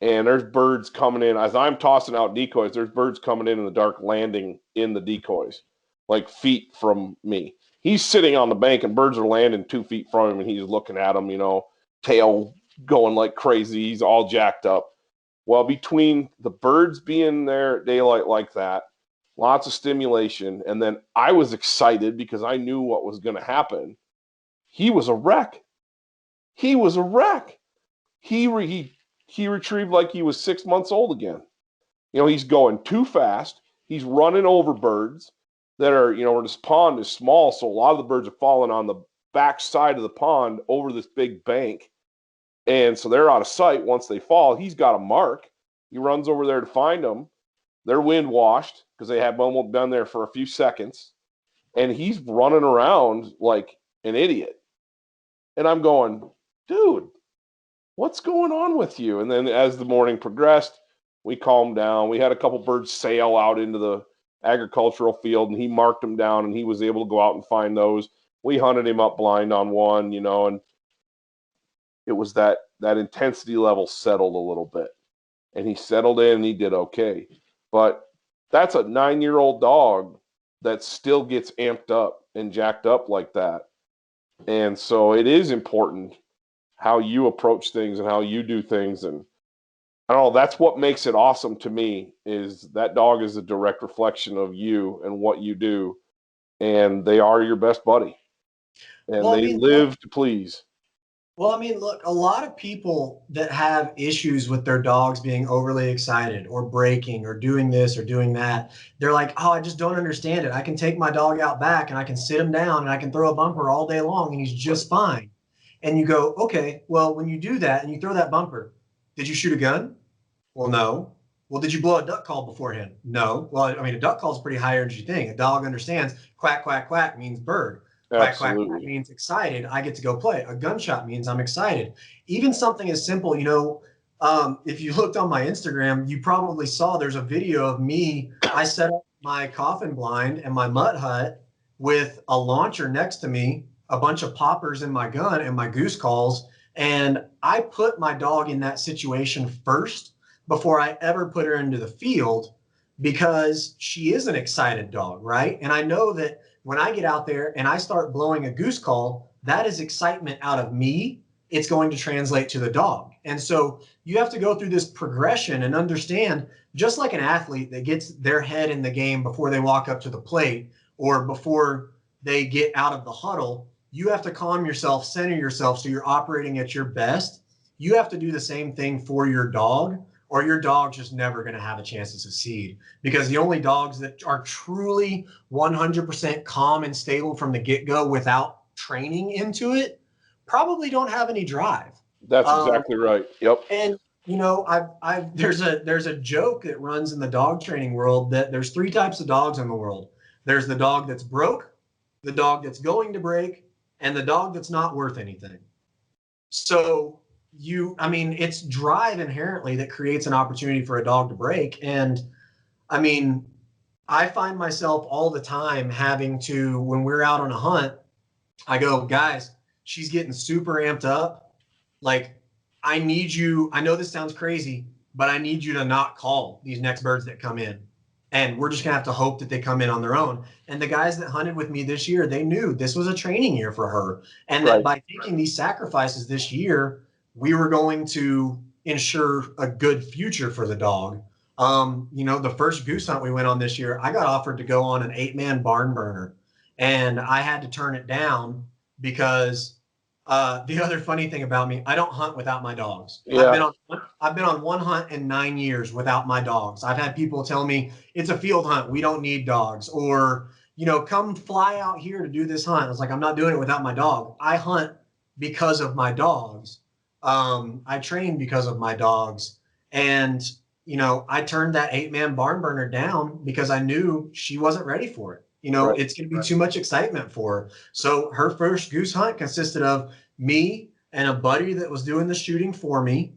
and there's birds coming in. As I'm tossing out decoys, there's birds coming in the dark, landing in the decoys, like feet from me. He's sitting on the bank, and birds are landing 2 feet from him, and he's looking at them, you know, tail going like crazy. He's all jacked up. Well, between the birds being there at daylight like that, lots of stimulation, and then I was excited because I knew what was going to happen. He was a wreck. He retrieved like he was 6 months old again. You know, he's going too fast. He's running over birds that are, you know, where this pond is small, so a lot of the birds are falling on the back side of the pond over this big bank. And so they're out of sight once they fall. He's got a mark. He runs over there to find them. They're wind washed because they had been there for a few seconds. And he's running around like an idiot. And I'm going, dude, what's going on with you? And then as the morning progressed, we calmed down. We had a couple birds sail out into the agricultural field, and he marked them down, and he was able to go out and find those. We hunted him up blind on one, you know, and it was that intensity level settled a little bit. And he settled in and he did okay. But that's a 9-year-old dog that still gets amped up and jacked up like that. And so it is important how you approach things and how you do things. And I don't know, that's what makes it awesome to me, is that dog is a direct reflection of you and what you do. And they are your best buddy. And live to please. Well, I mean, look, a lot of people that have issues with their dogs being overly excited or breaking or doing this or doing that, they're like, oh, I just don't understand it. I can take my dog out back and I can sit him down and I can throw a bumper all day long and he's just fine. And you go, okay, well, when you do that and you throw that bumper, did you shoot a gun? Well, no. Well, did you blow a duck call beforehand? No. Well, I mean, a duck call is a pretty high energy thing. A dog understands quack, quack, quack means bird. Quack, quack, quack means excited. I get to go play. A gunshot means I'm excited. Even something as simple, you know, if you looked on my Instagram, you probably saw there's a video of me. I set up my coffin blind and my mud hut with a launcher next to me, a bunch of poppers in my gun and my goose calls. And I put my dog in that situation first before I ever put her into the field, because she is an excited dog, right? And I know that when I get out there and I start blowing a goose call, that is excitement out of me. It's going to translate to the dog. And so you have to go through this progression and understand, just like an athlete that gets their head in the game before they walk up to the plate or before they get out of the huddle, you have to calm yourself, center yourself so you're operating at your best. You have to do the same thing for your dog, or your dog's just never going to have a chance to succeed. Because the only dogs that are truly 100% calm and stable from the get-go without training into it probably don't have any drive. That's exactly right. Yep. And you know, there's a joke that runs in the dog training world that there's 3 types of dogs in the world. There's the dog that's broke, the dog that's going to break, and the dog that's not worth anything. So it's drive inherently that creates an opportunity for a dog to break. And I mean, I find myself all the time having to, when we're out on a hunt, I go, guys, she's getting super amped up. Like, I need you. I know this sounds crazy, but I need you to not call these next birds that come in. And we're just going to have to hope that they come in on their own. And the guys that hunted with me this year, they knew this was a training year for her. And that by taking these sacrifices this year, we were going to ensure a good future for the dog. The first goose hunt we went on this year, I got offered to go on an 8-man barn burner. And I had to turn it down because the other funny thing about me, I don't hunt without my dogs. Yeah. I've been on one hunt in 9 years without my dogs. I've had people tell me it's a field hunt. We don't need dogs, or, come fly out here to do this hunt. I was like, I'm not doing it without my dog. I hunt because of my dogs. I train because of my dogs. And, I turned that 8-man barn burner down because I knew she wasn't ready for it. It's going to be too much excitement for her. So her first goose hunt consisted of me and a buddy that was doing the shooting for me.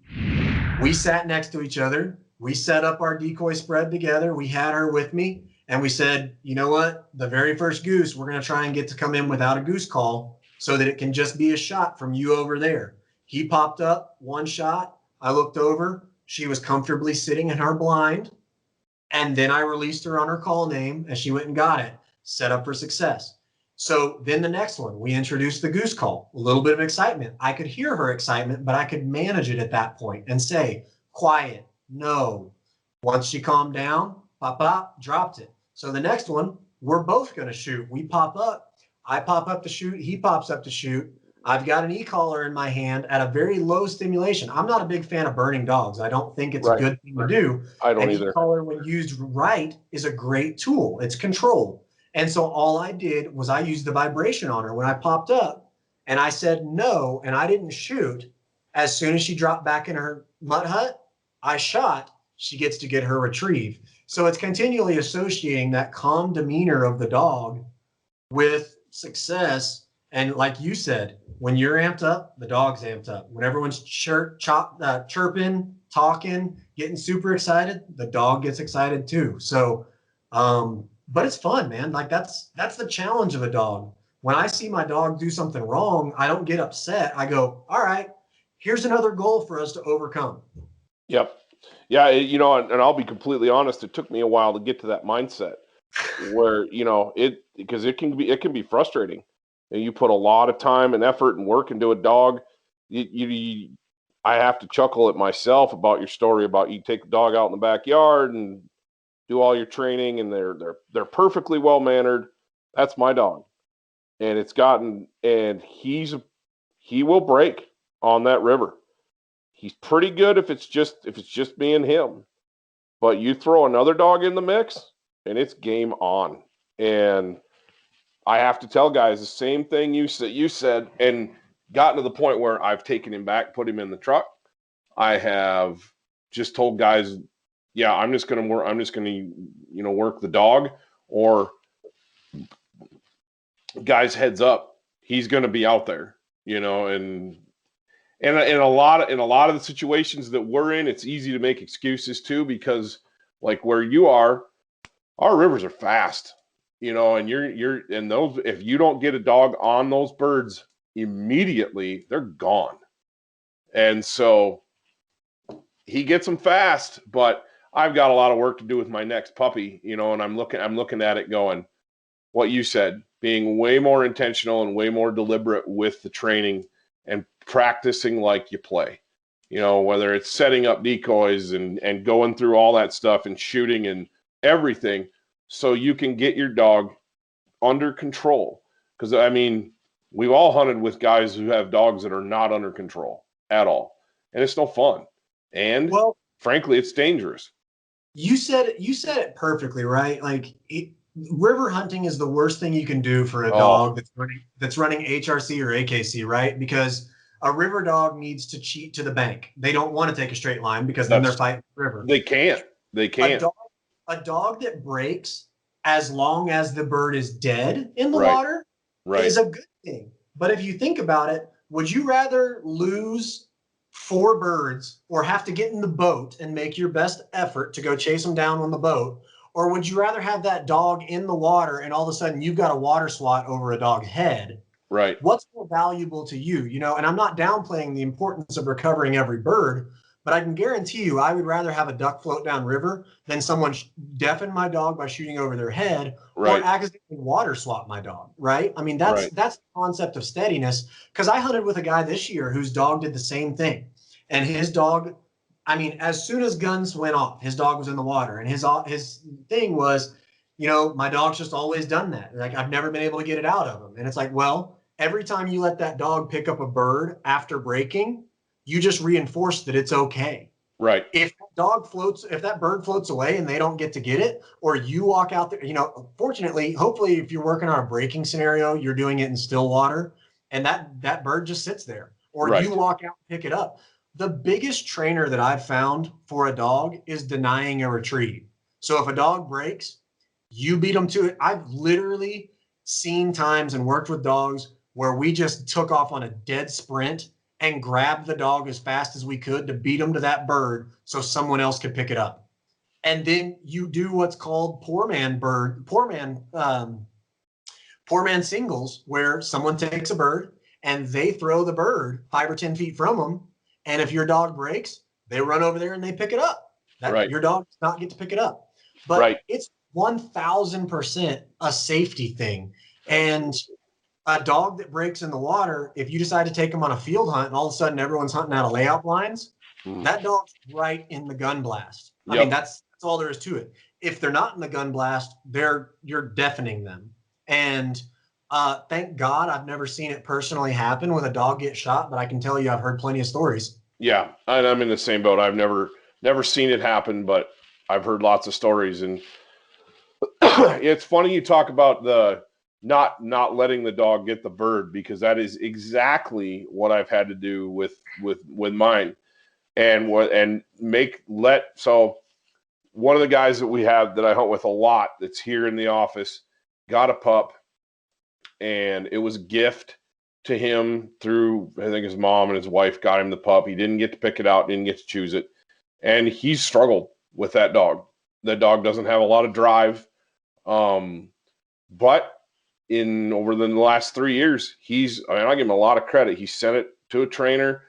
We sat next to each other. We set up our decoy spread together. We had her with me. And we said, you know what? The very first goose, we're going to try and get to come in without a goose call so that it can just be a shot from you over there. He popped up, one shot. I looked over. She was comfortably sitting in her blind. And then I released her on her call name and she went and got it. Set up for success. So then the next one, we introduced the goose call, a little bit of excitement. I could hear her excitement, but I could manage it at that point and say, quiet, no. Once she calmed down, pop up, dropped it. So the next one, we're both going to shoot. We pop up. I pop up to shoot. He pops up to shoot. I've got an e-collar in my hand at a very low stimulation. I'm not a big fan of burning dogs. I don't think it's a good thing to do. I don't An either. E-collar, when used right, is a great tool. It's control. And so all I did was I used the vibration on her when I popped up, and I said no, and I didn't shoot. As soon as she dropped back in her mud hut, I shot. She gets to get her retrieve. So it's continually associating that calm demeanor of the dog with success. And like you said, when you're amped up, the dog's amped up. When everyone's chirping, talking, getting super excited, the dog gets excited too. So, but it's fun, man. Like that's the challenge of a dog. When I see my dog do something wrong, I don't get upset. I go, all right, here's another goal for us to overcome. Yep. Yeah. And I'll be completely honest. It took me a while to get to that mindset where, because it can be frustrating. And you put a lot of time and effort and work into a dog. I have to chuckle at myself about your story about you take the dog out in the backyard and do all your training, and they're perfectly well mannered. That's my dog, and he will break on that river. He's pretty good if it's just me and him, but you throw another dog in the mix, and it's game on. And I have to tell guys the same thing you said, and gotten to the point where I've taken him back, put him in the truck. I have just told guys, yeah, I'm just going to work the dog, or guys, heads up, he's going to be out there, and in a lot of the situations that we're in, it's easy to make excuses too, because like where you are, our rivers are fast. And and those, if you don't get a dog on those birds immediately, they're gone. And so he gets them fast, but I've got a lot of work to do with my next puppy, and I'm looking at it going, what you said, being way more intentional and way more deliberate with the training and practicing like you play, whether it's setting up decoys and going through all that stuff and shooting and everything, so you can get your dog under control. Because, we've all hunted with guys who have dogs that are not under control at all. And it's no fun. And, frankly, it's dangerous. You said it perfectly, right? Like, river hunting is the worst thing you can do for a dog that's running HRC or AKC, right? Because a river dog needs to cheat to the bank. They don't want to take a straight line because then they're fighting the river. They can't. A dog that breaks as long as the bird is dead in the water is a good thing. But if you think about it, would you rather lose 4 birds or have to get in the boat and make your best effort to go chase them down on the boat? Or would you rather have that dog in the water and all of a sudden you've got a water swat over a dog's head Right. What's more valuable to you? You know, and I'm not downplaying the importance of recovering every bird, but I can guarantee you I would rather have a duck float down river than someone deafen my dog by shooting over their head Right. or accidentally water swap my dog, right? I mean, that's Right. the concept of steadiness. Because I hunted with a guy this year whose dog did the same thing. And his dog, I mean, as soon as guns went off, his dog was in the water. And his thing was, you know, my dog's just always done that. Like, I've never been able to get it out of him. And it's like, well, every time you let that dog pick up a bird after breaking, you just reinforce that it's okay. Right. If that bird floats away and they don't get to get it, or you walk out there, you know, fortunately, hopefully, if you're working on a breaking scenario, you're doing it in still water, and that bird just sits there, or Right. you walk out and pick it up. The biggest trainer that I've found for a dog is denying a retrieve. So if a dog breaks, you beat them to it. I've literally seen times and worked with dogs where we just took off on a dead sprint and grabbed the dog as fast as we could to beat them to that bird so someone else could pick it up. And then you do what's called poor man singles, where someone takes a bird and they throw the bird 5 or 10 feet from them. And if your dog breaks, they run over there and they pick it up. Right. Your dog does not get to pick it up. But Right. it's 1000% a safety thing. And a dog that breaks in the water, if you decide to take them on a field hunt and all of a sudden everyone's hunting out of layout blinds, that dog's right in the gun blast. I Yep. mean, that's all there is to it. If they're not in the gun blast, you're deafening them. And thank God I've never seen it personally happen with a dog get shot, but I can tell you I've heard plenty of stories. Yeah, and I'm in the same boat. I've never seen it happen, but I've heard lots of stories. And it's funny you talk about the not letting the dog get the bird, because that is exactly what I've had to do with mine. So one of the guys that we have that I hunt with a lot that's here in the office got a pup, and it was a gift to him through, I think his mom and his wife got him the pup. He didn't get to pick it out, didn't get to choose it. And he's struggled with that dog. That dog doesn't have a lot of drive. But over the last 3 years, I give him a lot of credit. He sent it to a trainer,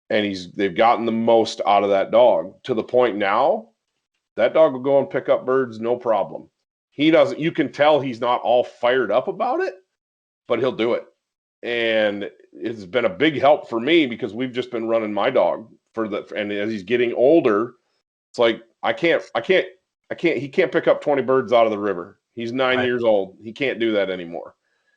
and they've gotten the most out of that dog, to the point now that dog will go and pick up birds, no problem. You can tell he's not all fired up about it, but he'll do it. And it's been a big help for me, because we've just been running my dog and as he's getting older, it's like, he can't pick up 20 birds out of the river. He's 9 years old. He can't do that anymore.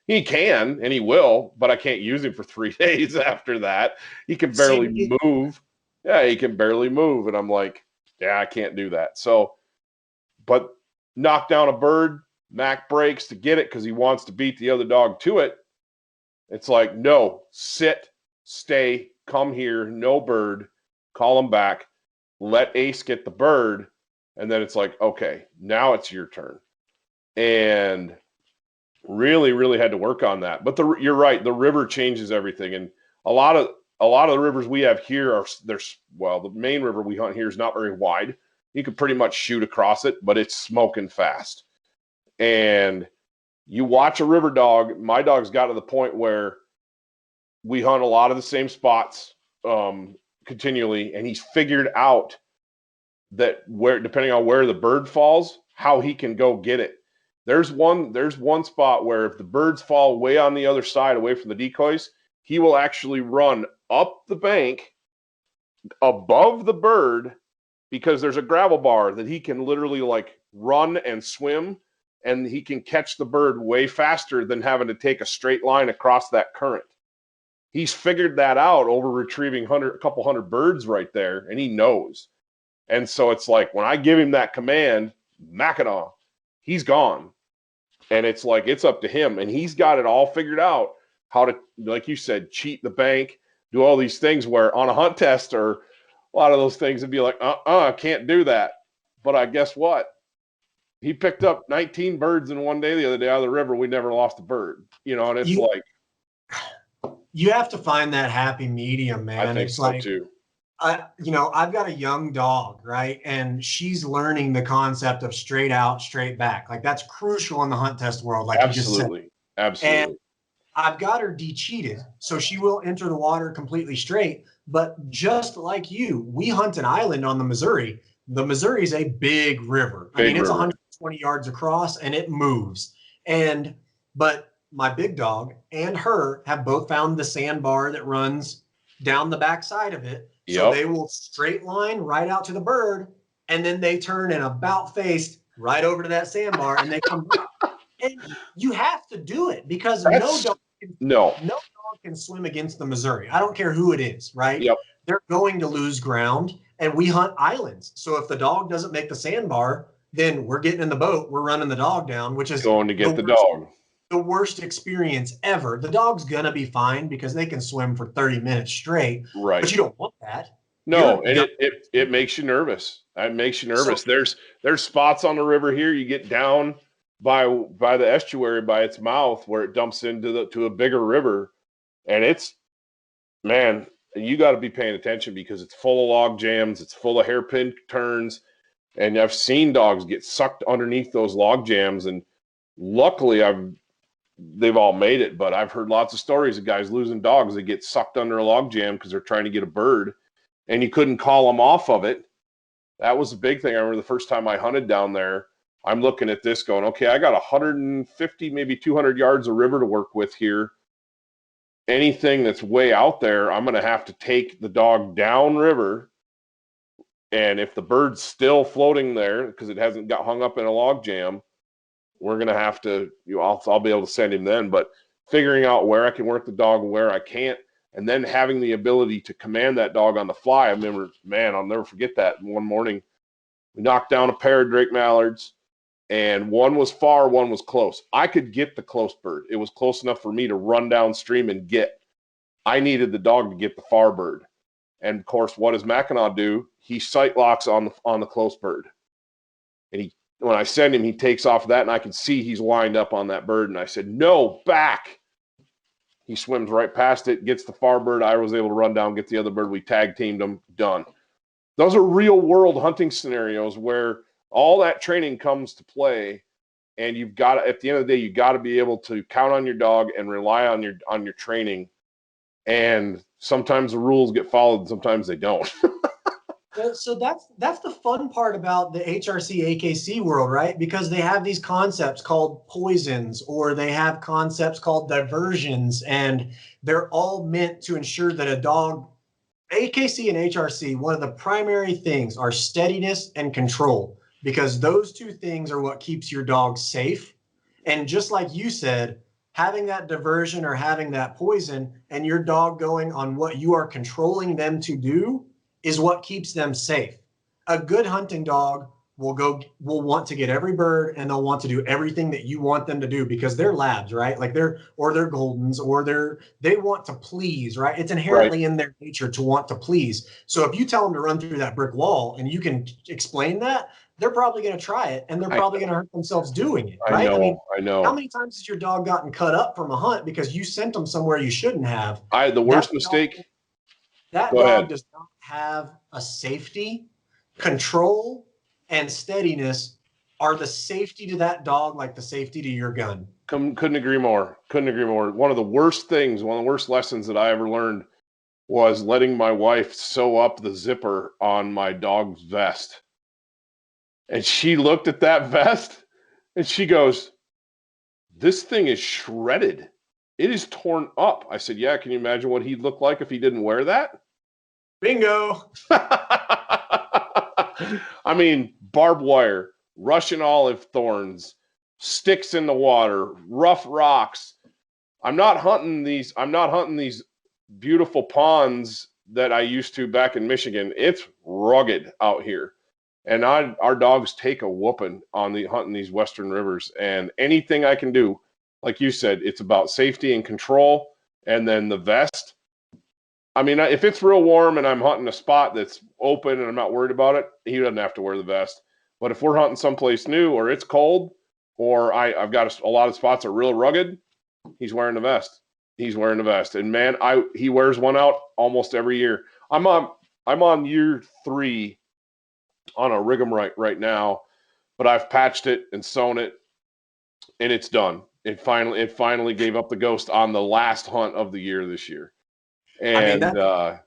He can, and he will, but I can't use him for 3 days after that. He can barely move. Yeah, he can barely move. And I'm like, yeah, I can't do that. So, but knock down a bird, Mac breaks to get it because he wants to beat the other dog to it. It's like, no, sit, stay, come here, no bird, call him back, let Ace get the bird. And then it's like, okay, now it's your turn. And really, really had to work on that. But you're right, the river changes everything. And a lot of the rivers we have here the main river we hunt here is not very wide. You could pretty much shoot across it, but it's smoking fast. And you watch a river dog. My dog's got to the point where we hunt a lot of the same spots continually, and he's figured out that depending on where the bird falls, how he can go get it. There's one spot where if the birds fall way on the other side, away from the decoys, he will actually run up the bank above the bird, because there's a gravel bar that he can literally like run and swim, and he can catch the bird way faster than having to take a straight line across that current. He's figured that out over retrieving a couple hundred birds right there, and he knows. And so it's like, when I give him that command, Mackinac, he's gone. And it's like, it's up to him. And he's got it all figured out how to, like you said, cheat the bank, do all these things where on a hunt test or a lot of those things would be like, can't do that. But I guess what? He picked up 19 birds in one day the other day out of the river. We never lost a bird, and it's you have to find that happy medium, man. I think it's so like, too. I've got a young dog, right? And she's learning the concept of straight out, straight back. Like, that's crucial in the hunt test world. Like, Absolutely. you just said. And I've got her de-cheated, so she will enter the water completely straight. But just like you, we hunt an island on the Missouri. The Missouri is a big river. I mean, it's 120 yards across and it moves. But my big dog and her have both found the sandbar that runs down the backside of it. So they will straight line right out to the bird, and then they turn and about face right over to that sandbar, and they come back. And you have to do it because no dog can swim against the Missouri. I don't care who it is, right? Yep. They're going to lose ground, and we hunt islands. So if the dog doesn't make the sandbar, then we're getting in the boat, we're running the dog down, which is going to get the dog. The worst experience ever. The dog's gonna be fine because they can swim for 30 minutes straight. Right. But you don't want that. No, and it makes you nervous. It makes you nervous. So, there's spots on the river here. You get down by the estuary by its mouth where it dumps to a bigger river, and it's, man, you got to be paying attention because it's full of log jams. It's full of hairpin turns, and I've seen dogs get sucked underneath those log jams, and luckily they've all made it, but I've heard lots of stories of guys losing dogs that get sucked under a log jam because they're trying to get a bird and you couldn't call them off of it. That was a big thing. I remember the first time I hunted down there, I'm looking at this going, okay, I got 150, maybe 200 yards of river to work with here. Anything that's way out there, I'm going to have to take the dog down river. And if the bird's still floating there because it hasn't got hung up in a log jam, we're going to have to, I'll be able to send him then, but figuring out where I can work the dog and where I can't, and then having the ability to command that dog on the fly. I remember, man, I'll never forget that. One morning, we knocked down a pair of Drake mallards, and one was far, one was close. I could get the close bird. It was close enough for me to run downstream and get. I needed the dog to get the far bird. And, of course, what does Mackinac do? He sight locks on the close bird. And when I send him, he takes off of that, and I can see he's lined up on that bird. And I said, no, back. He swims right past it, gets the far bird. I was able to run down, get the other bird. We tag teamed them, done. Those are real world hunting scenarios where all that training comes to play. And you've got to, at the end of the day, you got to be able to count on your dog and rely on your training. And sometimes the rules get followed, and sometimes they don't. So that's the fun part about the HRC AKC world, right? Because they have these concepts called poisons, or they have concepts called diversions, and they're all meant to ensure that a dog, AKC and HRC, one of the primary things are steadiness and control, because those two things are what keeps your dog safe. And just like you said, having that diversion or having that poison and your dog going on what you are controlling them to do is what keeps them safe. A good hunting dog will want to get every bird, and they'll want to do everything that you want them to do because they're labs, right? Like they're Goldens, or they want to please, right? It's inherently in their nature to want to please. So if you tell them to run through that brick wall and you can explain that, they're probably going to try it, and they're probably going to hurt themselves doing it, right? I know. How many times has your dog gotten cut up from a hunt because you sent them somewhere you shouldn't have? The worst mistake. That dog does not have a safety, control, and steadiness are the safety to that dog like the safety to your gun. Couldn't agree more. One of the worst lessons that I ever learned was letting my wife sew up the zipper on my dog's vest. And she looked at that vest and she goes, "This thing is shredded. It is torn up." I said, "Yeah, can you imagine what he'd look like if he didn't wear that?" Bingo. I mean, barbed wire, Russian olive thorns, sticks in the water, rough rocks. I'm not hunting these beautiful ponds that I used to back in Michigan. It's rugged out here. And our dogs take a whooping on hunting these western rivers. And anything I can do, like you said, it's about safety and control. And then the vest. I mean, if it's real warm and I'm hunting a spot that's open and I'm not worried about it, he doesn't have to wear the vest. But if we're hunting someplace new or it's cold or I've got a lot of spots that are real rugged, he's wearing the vest. And man, he wears one out almost every year. I'm on year 3 on a rig'em right now, but I've patched it and sewn it, and it's done. it finally gave up the ghost on the last hunt of the year this year. And I mean,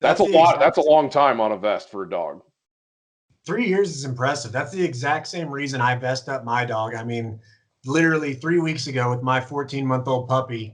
that's a lot. That's a long time on a vest for a dog. 3 years is impressive. That's the exact same reason I vest up my dog. I mean, literally 3 weeks ago with my 14-month-old puppy,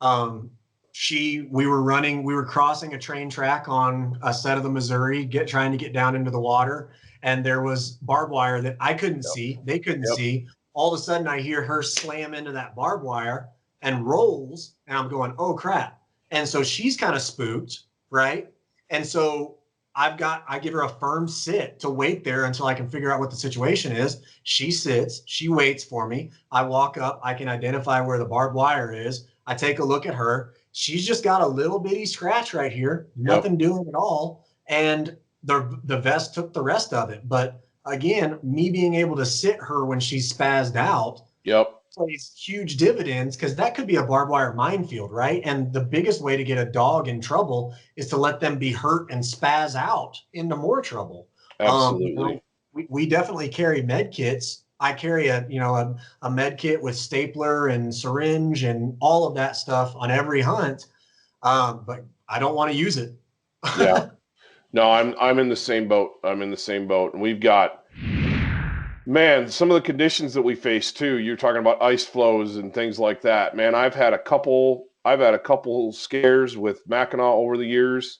we were crossing a train track on a set of the Missouri, trying to get down into the water. And there was barbed wire that I couldn't see. They couldn't see. All of a sudden I hear her slam into that barbed wire and rolls. And I'm going, oh crap. And so she's kind of spooked. Right. And so I give her a firm sit to wait there until I can figure out what the situation is. She sits, she waits for me. I walk up, I can identify where the barbed wire is. I take a look at her. She's just got a little bitty scratch right here, nothing doing at all. And the vest took the rest of it. But again, me being able to sit her when she's spazzed out plays huge dividends, because that could be a barbed wire minefield, right? And the biggest way to get a dog in trouble is to let them be hurt and spaz out into more trouble. Absolutely. We definitely carry med kits. I carry a med kit with stapler and syringe and all of that stuff on every hunt. But I don't want to use it. Yeah. No, I'm in the same boat. And we've got, man, some of the conditions that we face too. You're talking about ice flows and things like that. Man, I've had a couple scares with Mackinac over the years.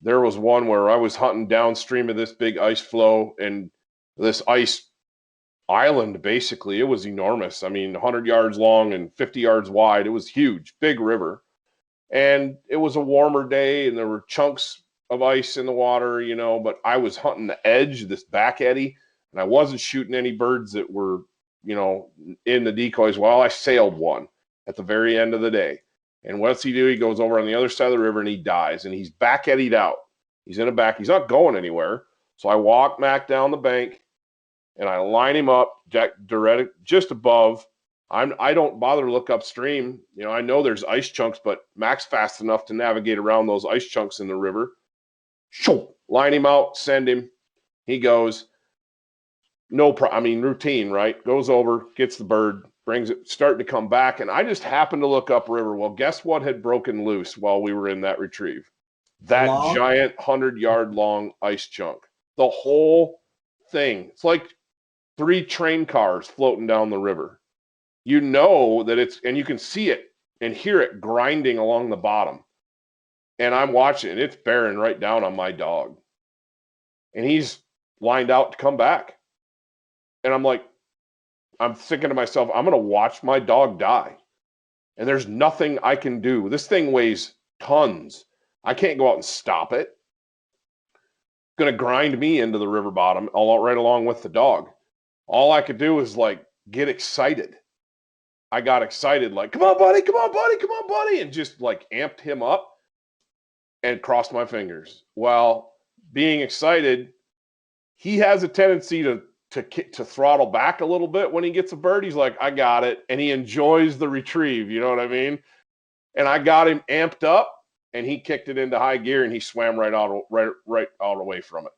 There was one where I was hunting downstream of this big ice flow, and this ice island, basically, it was enormous. I mean, 100 yards long and 50 yards wide. It was huge, big river. And it was a warmer day, and there were chunks of ice in the water, but I was hunting the edge, this back eddy, and I wasn't shooting any birds that were, in the decoys. Well, I sailed one at the very end of the day. And what's he do? He goes over on the other side of the river and he dies, and he's back eddied out. He's in a back. He's not going anywhere. So I walk Mac down the bank and I line him up just above. I don't bother to look upstream. I know there's ice chunks, but Mac's fast enough to navigate around those ice chunks in the river. Line him out, send him. He goes, routine, right? Goes over, gets the bird, brings it, starting to come back. And I just happened to look upriver. Well, guess what had broken loose while we were in that retrieve? That giant 100-yard long ice chunk. The whole thing. It's like 3 train cars floating down the river. You know that and you can see it and hear it grinding along the bottom. And I'm watching it. It's bearing right down on my dog. And he's lined out to come back. And I'm thinking to myself, I'm going to watch my dog die. And there's nothing I can do. This thing weighs tons. I can't go out and stop it. It's going to grind me into the river bottom right along with the dog. All I could do is get excited. I got excited, come on, buddy, come on, buddy, come on, buddy, and just amped him up and crossed my fingers. Well, being excited, he has a tendency to throttle back a little bit when he gets a bird. He's like, I got it. And he enjoys the retrieve. You know what I mean? And I got him amped up, and he kicked it into high gear, and he swam right out away from it.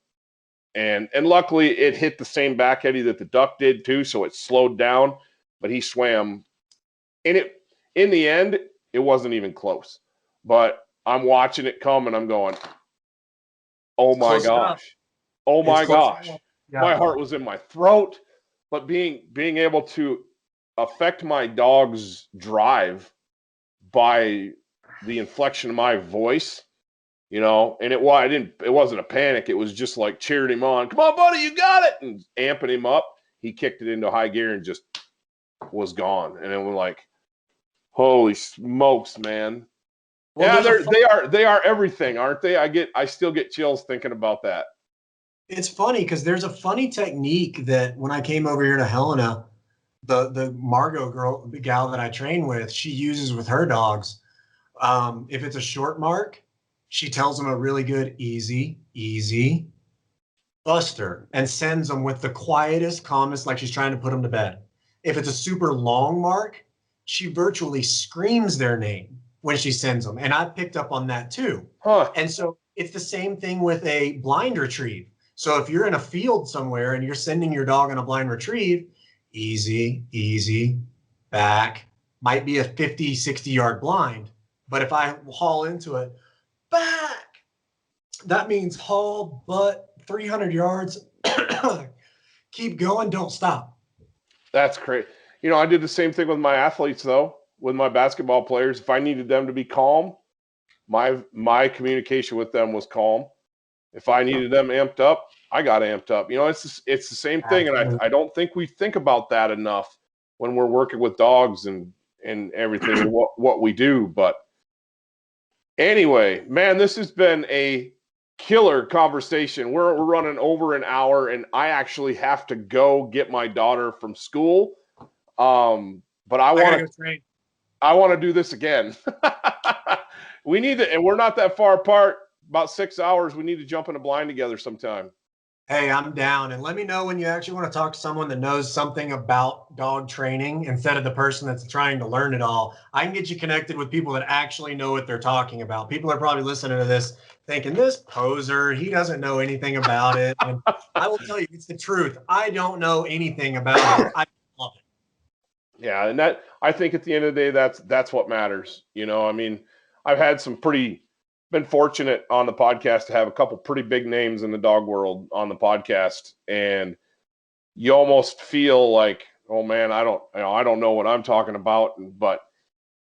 And luckily it hit the same back eddy that the duck did too. So it slowed down, but he swam, and in the end, it wasn't even close, but I'm watching it come and I'm going, oh my gosh. Oh my gosh. Yeah. My heart was in my throat, but being able to affect my dog's drive by the inflection of my voice, and it wasn't a panic. It was just cheering him on. Come on, buddy, you got it. And amping him up. He kicked it into high gear and just was gone. And it was holy smokes, man. Well, yeah, they are everything, aren't they? I still get chills thinking about that. It's funny because there's a funny technique that when I came over here to Helena, the Margot gal that I train with, she uses with her dogs. If it's a short mark, she tells them a really good easy buster and sends them with the quietest, calmest, like she's trying to put them to bed. If it's a super long mark, she virtually screams their name when she sends them. And I picked up on that too. Huh. And so it's the same thing with a blind retrieve. So if you're in a field somewhere and you're sending your dog on a blind retrieve, easy, back, might be a 50, 60-yard blind. But if I haul into it, back, that means haul, butt, 300 yards. Keep going, don't stop. That's great. You know, I did the same thing with my athletes, though, with my basketball players. If I needed them to be calm, my communication with them was calm. If I needed them amped up, I got amped up. You know, it's the same thing, and I don't think we think about that enough when we're working with dogs and everything and what we do. But anyway, man, this has been a killer conversation. We're running over an hour, and I actually have to go get my daughter from school. But I want to do this again. We need to, and we're not that far apart. About 6 hours. We need to jump in a blind together sometime. Hey, I'm down. And let me know when you actually want to talk to someone that knows something about dog training instead of the person that's trying to learn it all. I can get you connected with people that actually know what they're talking about. People are probably listening to this thinking, this poser, he doesn't know anything about it. And I will tell you, it's the truth. I don't know anything about it. I love it. Yeah, and that, I think at the end of the day, that's what matters. You know, I mean, I've had been fortunate on the podcast to have a couple pretty big names in the dog world on the podcast, and you almost feel like, oh man, I don't know what I'm talking about,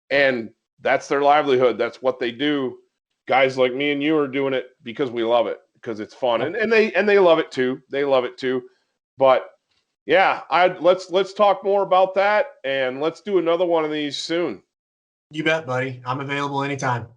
and that's their livelihood. That's what they do. Guys like me and you are doing it because we love it, because it's fun, and they love it too. They love it too. But yeah, let's talk more about that, and let's do another one of these soon. You bet, buddy. I'm available anytime.